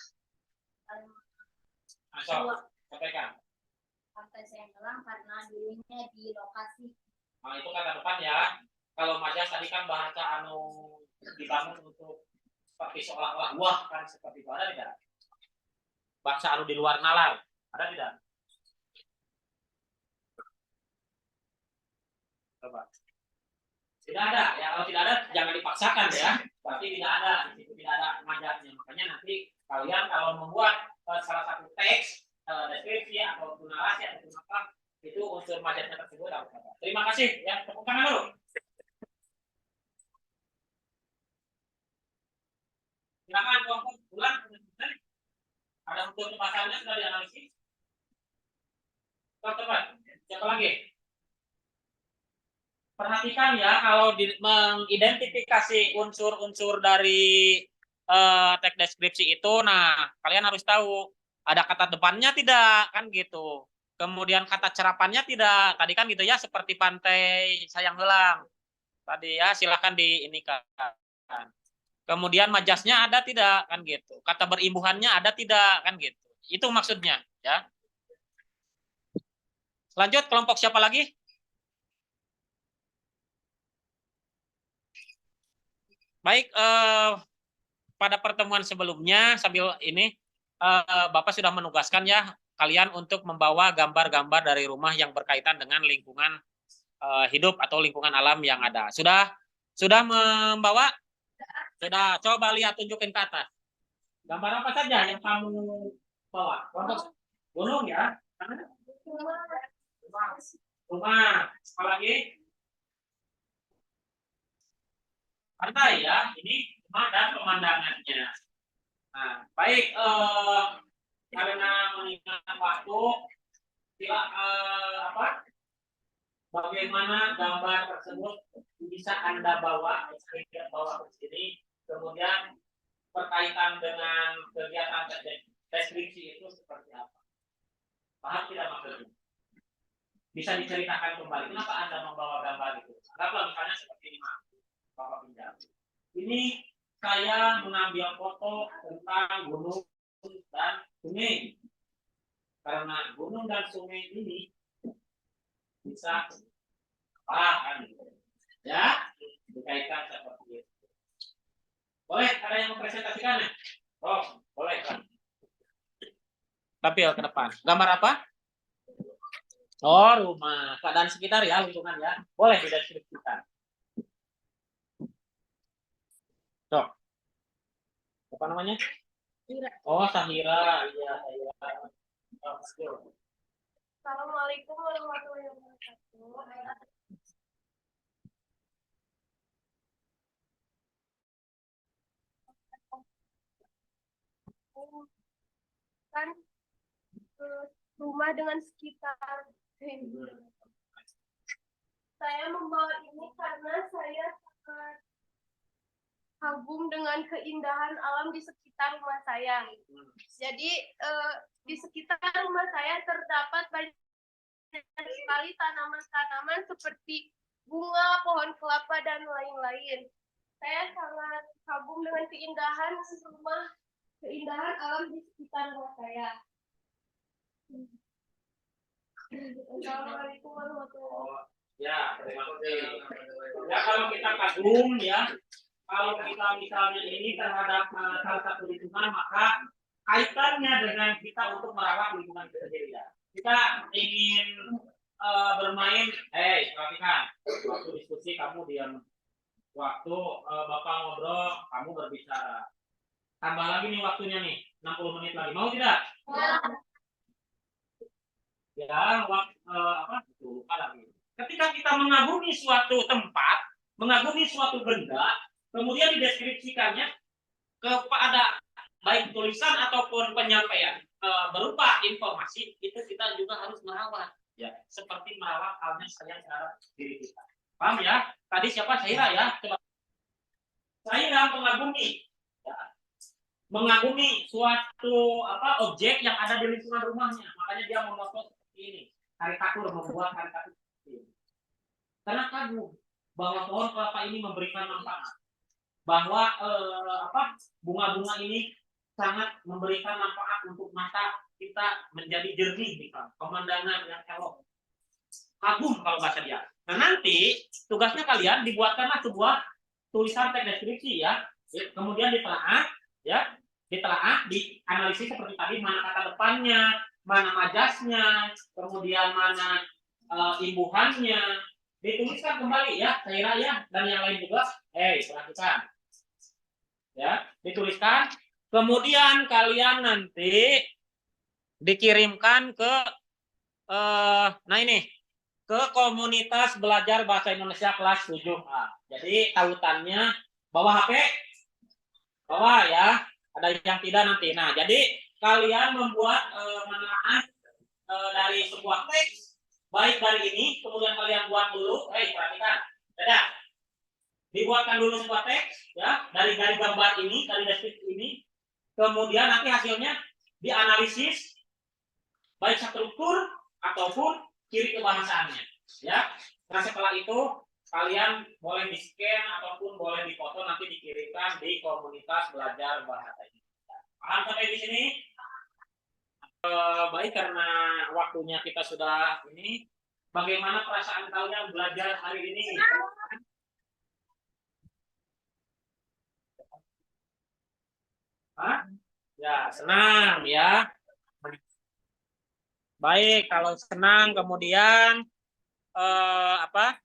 Masuk, sampaikan. Pantai Sayang Helang karena dulunya di lokasi. Nah, itu kata depan ya. Kalau majas tadi kan bahasa dibangun untuk seperti seolah-olah wah kan seperti itu, ada tidak? Bahasa di luar nalar, ada tidak? Coba. Tidak ada ya, kalau tidak ada jangan dipaksakan ya. Berarti tidak ada, di situ tidak ada majasnya. Makanya nanti kalian kalau membuat salah satu teks deskripsi atau narasi atau apa itu unsur majasnya tersebut harus ada. Terima kasih ya, tepuk tangan dulu. Silakan kelompok ulang. Ada unsur kebahasannya sudah dianalisis. Teman-teman, siapa lagi? Perhatikan ya, kalau mengidentifikasi unsur-unsur dari teks deskripsi itu, nah kalian harus tahu ada kata depannya tidak, kan gitu. Kemudian kata cerapannya tidak, tadi kan gitu ya, seperti Pantai Sayang Helang. tadi ya, silakan di ini kan. Kemudian majasnya ada tidak kan gitu. Kata berimbuhannya ada tidak kan gitu. Itu maksudnya ya. Lanjut kelompok siapa lagi? Baik, pada pertemuan sebelumnya sambil ini Bapak sudah menugaskan ya kalian untuk membawa gambar-gambar dari rumah yang berkaitan dengan lingkungan hidup atau lingkungan alam yang ada. Sudah membawa? Sudah. Coba lihat, tunjukin ke atas. Gambar apa saja yang kamu bawa? Contoh gunung ya? Rumah. Apa lagi? Pantai ya. Ini rumah dan pemandangannya. Nah, baik. Karena mengingat waktu, bagaimana gambar tersebut bisa Anda bawa ke sini, kemudian berkaitan dengan kegiatan deskripsi itu seperti apa? Paham tidak maksudnya? Bisa diceritakan kembali kenapa Anda membawa gambar itu? Anggaplah misalnya seperti ini, Bapak pinjam. Ini saya mengambil foto tentang gunung dan sungai. Karena gunung dan sungai ini bisa kan ya dikaitkan seperti itu. Boleh ada yang mempresentasikan ya? Oh, boleh kan. Tampil ke depan. Gambar apa? Oh, rumah. Keadaan sekitar ya, lingkungan ya. Boleh dideskripsikan. Tuh. Apa namanya? Oh, Sahira. Iya, Sahira. Assalamualaikum warahmatullahi wabarakatuh. Kan rumah dengan sekitar. Saya membawa ini karena saya sangat kagum dengan keindahan alam di sekitar rumah saya. Jadi di sekitar rumah saya terdapat banyak sekali tanaman-tanaman seperti bunga, pohon kelapa, dan lain-lain. Saya sangat kagum dengan keindahan alam di sekitar rumah saya. Assalamualaikum warahmatullahi wabarakatuh. Ya, terima kasih. Ya, kalau kita kagum ya, kalau kita misalnya ini terhadap salah satu lingkungan, maka kaitannya dengan kita untuk merawat lingkungan itu sendiri ya. Kita ingin bermain, perhatikan, waktu diskusi kamu diam, waktu Bapak ngobrol kamu berbicara. Tambah lagi nih waktunya nih, 60 menit lagi, mau tidak? Ya, lupa lagi. Ketika kita mengagumi suatu tempat, mengagumi suatu benda, kemudian dideskripsikannya kepada baik tulisan ataupun penyampaian berupa informasi, itu kita juga harus merawat, ya, seperti merawat halnya saya terhadap diri kita. Paham ya? Tadi siapa? Sahira ya. Coba. Sahira mengagumi, ya, mengagumi suatu objek yang ada di lingkungan rumahnya, makanya dia memotong seperti ini, karikatur, membuat karikatur seperti ini. Karena kagum bahwa pohon kelapa ini memberikan manfaat, bahwa bunga-bunga ini sangat memberikan manfaat untuk mata kita menjadi jernih, misalnya pemandangan yang elok. Kagum kalau bahasa dia. Nah, nanti tugasnya kalian dibuatkanlah sebuah tulisan teks deskripsi ya, kemudian ditelaah ya, dianalisis seperti tadi, mana kata depannya, mana majasnya, kemudian mana imbuhannya, dituliskan kembali ya, Sahira ya, dan yang lain juga. Perhatikan. Ya, dituliskan. Kemudian kalian nanti dikirimkan ke ke komunitas belajar bahasa Indonesia kelas 7A. Jadi tautannya bawa HP, bawa ya. Ada yang tidak nanti. Nah, jadi kalian membuat menelaah dari sebuah teks, baik dari ini, kemudian kalian buat dulu. Perhatikan. Dadah. Dibuatkan dulu sebuah teks ya, dari gambar ini, dari deskripsi ini, kemudian nanti hasilnya dianalisis baik struktur ataupun ciri kebahasaannya ya. Nah, setelah itu kalian boleh di-scan ataupun boleh dipoto nanti dikirimkan di komunitas belajar bahasa Indonesia. Paham sampai di sini? Baik, karena waktunya kita sudah ini, bagaimana perasaan kalian belajar hari ini? Hah? Ya, senang ya. Baik, kalau senang kemudian apa?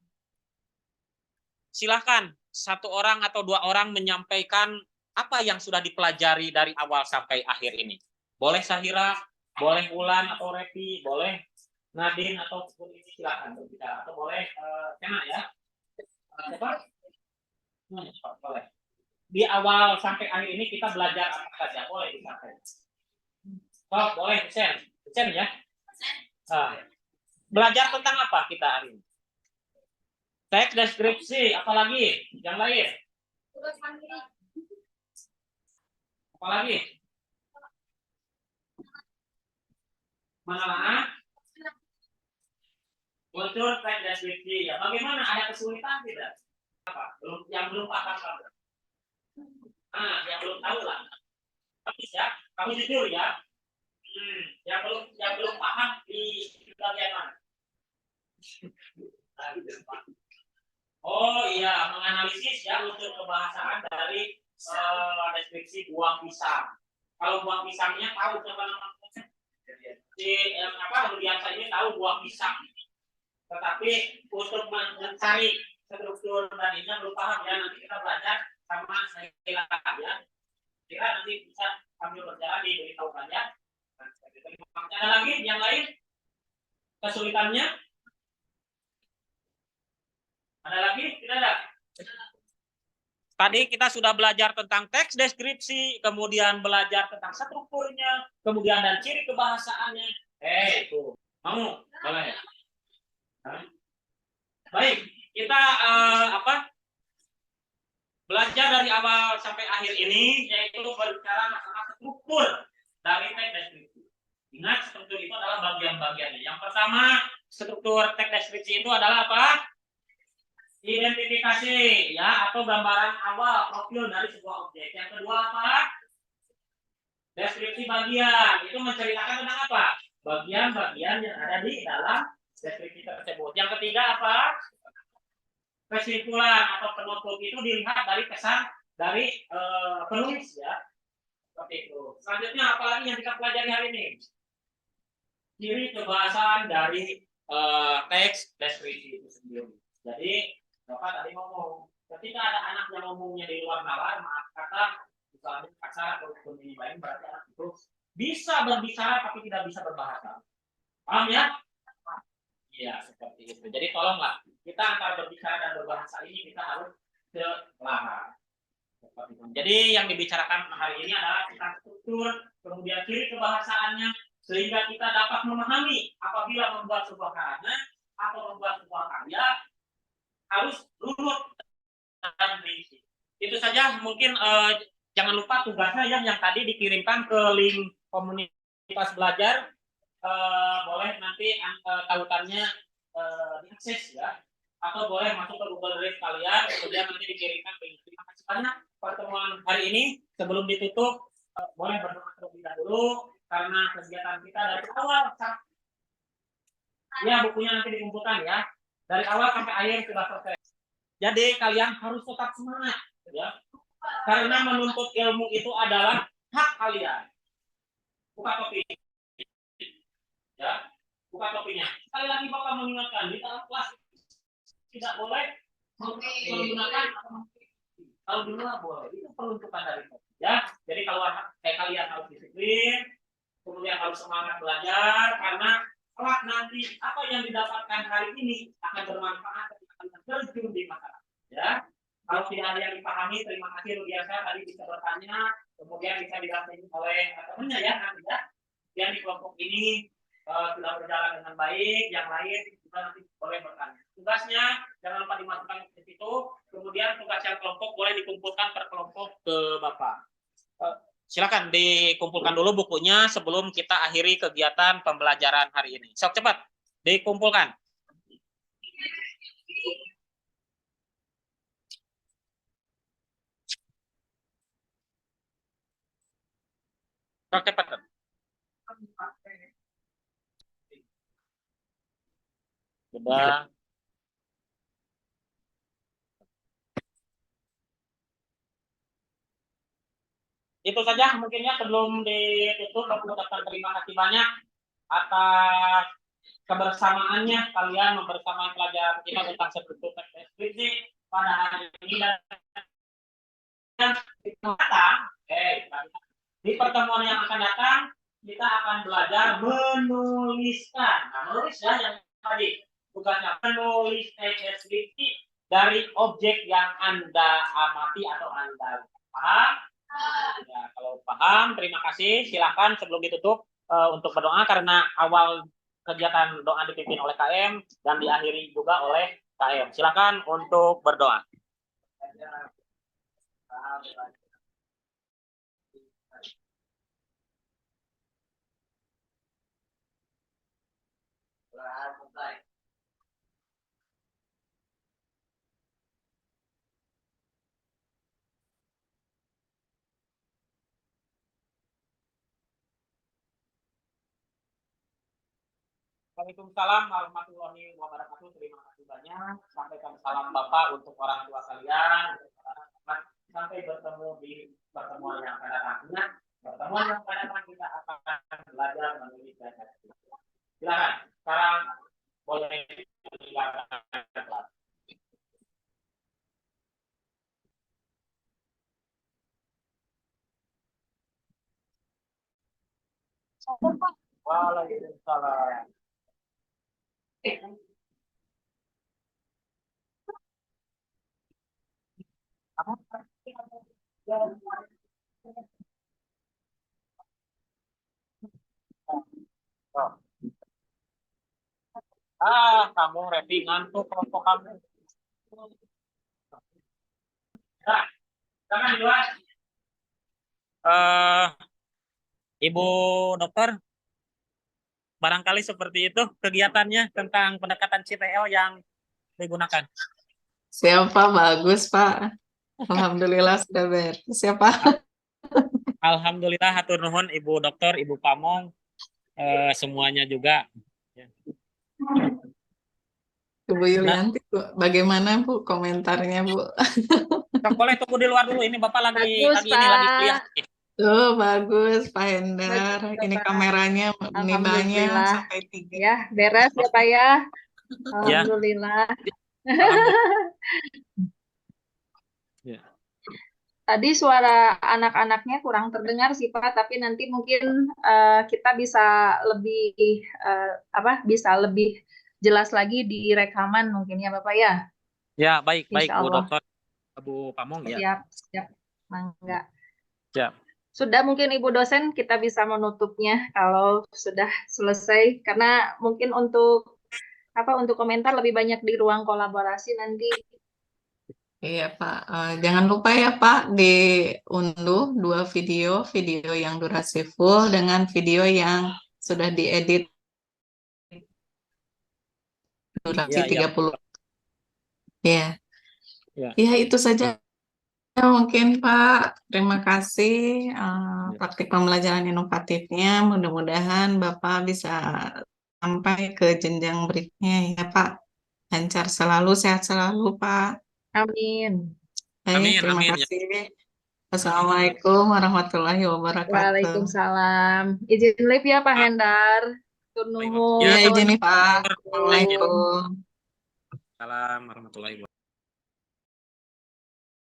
Silahkan satu orang atau dua orang menyampaikan apa yang sudah dipelajari dari awal sampai akhir ini. Boleh Sahira, boleh Ulan atau Repi, boleh Nadine ataupun ini silahkan berbicara, atau boleh Kena ya. Siapa? Boleh. Di awal sampai akhir ini kita belajar apa saja, boleh disampaikan. Oh, boleh, Husen ya. Belajar tentang apa kita hari ini? Teks deskripsi, apalagi yang lain? Tugas mandiri. Apalagi? Menelaah unsur teks deskripsi. Ya, bagaimana? Ada kesulitan tidak? Apa? Yang belum paham kamu? Yang belum tahu lah. Tapi ya, kamu jujur ya. Yang belum paham di bagian mana? Oh iya, menganalisis ya unsur kebahasaan dari deskripsi buah pisang. Kalau buah pisangnya tahu siapa namanya? Rudiansa ini tahu buah pisang. Tetapi untuk mencari struktur dan ini belum paham ya, nanti kita belajar sama saya ya. Kira nanti bisa sambil berjalan diberitahukan ya. Ada lagi yang lain kesulitannya? Ada lagi? Tidak ada. Tadi kita sudah belajar tentang teks deskripsi, kemudian belajar tentang strukturnya, kemudian dan ciri kebahasaannya. Itu mau boleh. Baik, kita belajar dari awal sampai akhir ini, yaitu berbicara masalah struktur dari teks deskripsi. Ingat, struktur itu adalah bagian-bagiannya. Yang pertama, struktur teks deskripsi itu adalah apa? Identifikasi ya, atau gambaran awal profil dari sebuah objek. Yang kedua apa? Deskripsi bagian. Itu menceritakan tentang apa? Bagian-bagian yang ada di dalam deskripsi tersebut. Yang ketiga apa? Kesimpulan atau penutup itu dilihat dari kesan dari penulis ya. Seperti itu. Selanjutnya apa lagi yang kita pelajari hari ini? Ciri kebahasaan dari teks deskripsi itu sendiri. Jadi Bapak tadi ngomong, ketika ada anak yang ngomongnya di luar nalar, maaf kata, misalnya kasar atau ini lain, berarti anak itu bisa berbicara tapi tidak bisa berbahasa. Paham ya? Iya, seperti itu. Jadi tolonglah, kita antara berbicara dan berbahasa ini kita harus selaras. Jadi yang dibicarakan hari ini adalah tentang struktur, kemudian ciri kebahasaannya, sehingga kita dapat memahami apabila membuat sebuah karya atau membuat sebuah karya, harus runut dan berisi. Itu saja, mungkin jangan lupa tugasnya yang tadi dikirimkan ke link komunitas belajar, boleh nanti tautannya diakses ya, atau boleh masuk ke Google Drive kalian, kemudian nanti dikirimkan ke link. Terima kasih banyak pertemuan hari ini. Sebelum ditutup, boleh berdoa terlebih dahulu karena kegiatan kita dari awal ya, bukunya nanti dikumpulkan ya. Dari awal sampai akhir sudah selesai. Jadi kalian harus tetap semangat, ya. Karena menuntut ilmu itu adalah hak kalian. Buka topi, ya. Buka topinya. Sekali lagi Bapak mengingatkan di dalam kelas tidak boleh menggunakan. Kalau di luar boleh. Itu peruntukan dari topi, ya. Jadi kalau kalian harus disiplin, kemudian harus semangat belajar karena kelak nanti apa yang didapatkan hari ini akan bermanfaat ketika kalian terjun di masyarakat. Ya, kalau tidak ada yang dipahami, terima kasih Rudiansa tadi bisa bertanya, kemudian bisa didampingi oleh temannya ya nanti ya. Yang di kelompok ini sudah berjalan dengan baik, yang lain juga nanti boleh bertanya. Tugasnya jangan lupa dimasukkan ke situ, kemudian tugas yang kelompok boleh dikumpulkan per kelompok ke Bapak. Silakan dikumpulkan dulu bukunya sebelum kita akhiri kegiatan pembelajaran hari ini. Sok cepat dikumpulkan. Sok cepat. Sudah. Itu saja mungkinnya sebelum ditutup. Aku ucapkan terima kasih banyak atas kebersamaannya kalian membersamai pelajaran kita tentang struktur teks deskripsi pada hari ini dan di pertemuan yang akan datang kita akan belajar menuliskan. Nah, menulis ya yang tadi tugasnya menulis teks deskripsi dari objek yang Anda amati atau Anda paham? Ya, kalau paham, terima kasih. Silakan sebelum ditutup untuk berdoa karena awal kegiatan doa dipimpin oleh KM dan diakhiri juga oleh KM. Silakan untuk berdoa. Waalaikumsalam warahmatullahi wabarakatuh. Terima kasih banyak. Sampaikan salam Bapak untuk orang tua kalian. Sampai bertemu di pertemuan yang akan datang. Ingat, pertemuan yang akan datang kita akan belajar menulis dan silakan. Sekarang boleh dilakukan kelas. Waalaikumsalam. Kamu Revi ngantuk kelompok kamu. Nah, jangan luas. Ibu dokter, barangkali seperti itu kegiatannya tentang pendekatan CTL yang digunakan. Siapa bagus, Pak? Alhamdulillah sudah beres. Siapa? Alhamdulillah hatur nuhun Ibu Dokter, Ibu Pamong, semuanya juga. Bu Yulianti, Bu. Bagaimana Bu komentarnya, Bu? Boleh tunggu di luar dulu. Ini Bapak lagi Bagus, ini lagi Pak. kuliah. Tuh, bagus Pak Hendar. Bagus, Ini Pak. kameranya ini banyak Alhamdulillah. sampai 3. Ya, beres ya Pak ya. Alhamdulillah. Ya. Tadi suara anak-anaknya kurang terdengar sih Pak, tapi nanti mungkin kita bisa lebih bisa lebih jelas lagi di rekaman mungkin ya Bapak ya. Ya, baik Bu Insyaallah. Dokter, Bu Pamong ya. Siap. Mangga. Siap. Sudah mungkin Ibu dosen kita bisa menutupnya kalau sudah selesai karena mungkin untuk komentar lebih banyak di ruang kolaborasi nanti. Iya Pak, jangan lupa ya Pak diunduh 2 video yang durasi full dengan video yang sudah diedit durasi 30. Ya. Ya itu saja mungkin Pak. Terima kasih praktik pembelajaran inovatifnya. Mudah-mudahan Bapak bisa sampai ke jenjang berikutnya ya Pak. Lancar selalu, sehat selalu Pak. Amin. Baik, terima kasih. Assalamualaikum warahmatullahi wabarakatuh. Waalaikumsalam. Izin live ya Pak Hendar. Ya, izin Pak. Assalamualaikum. Salam warahmatullahi wabarakatuh.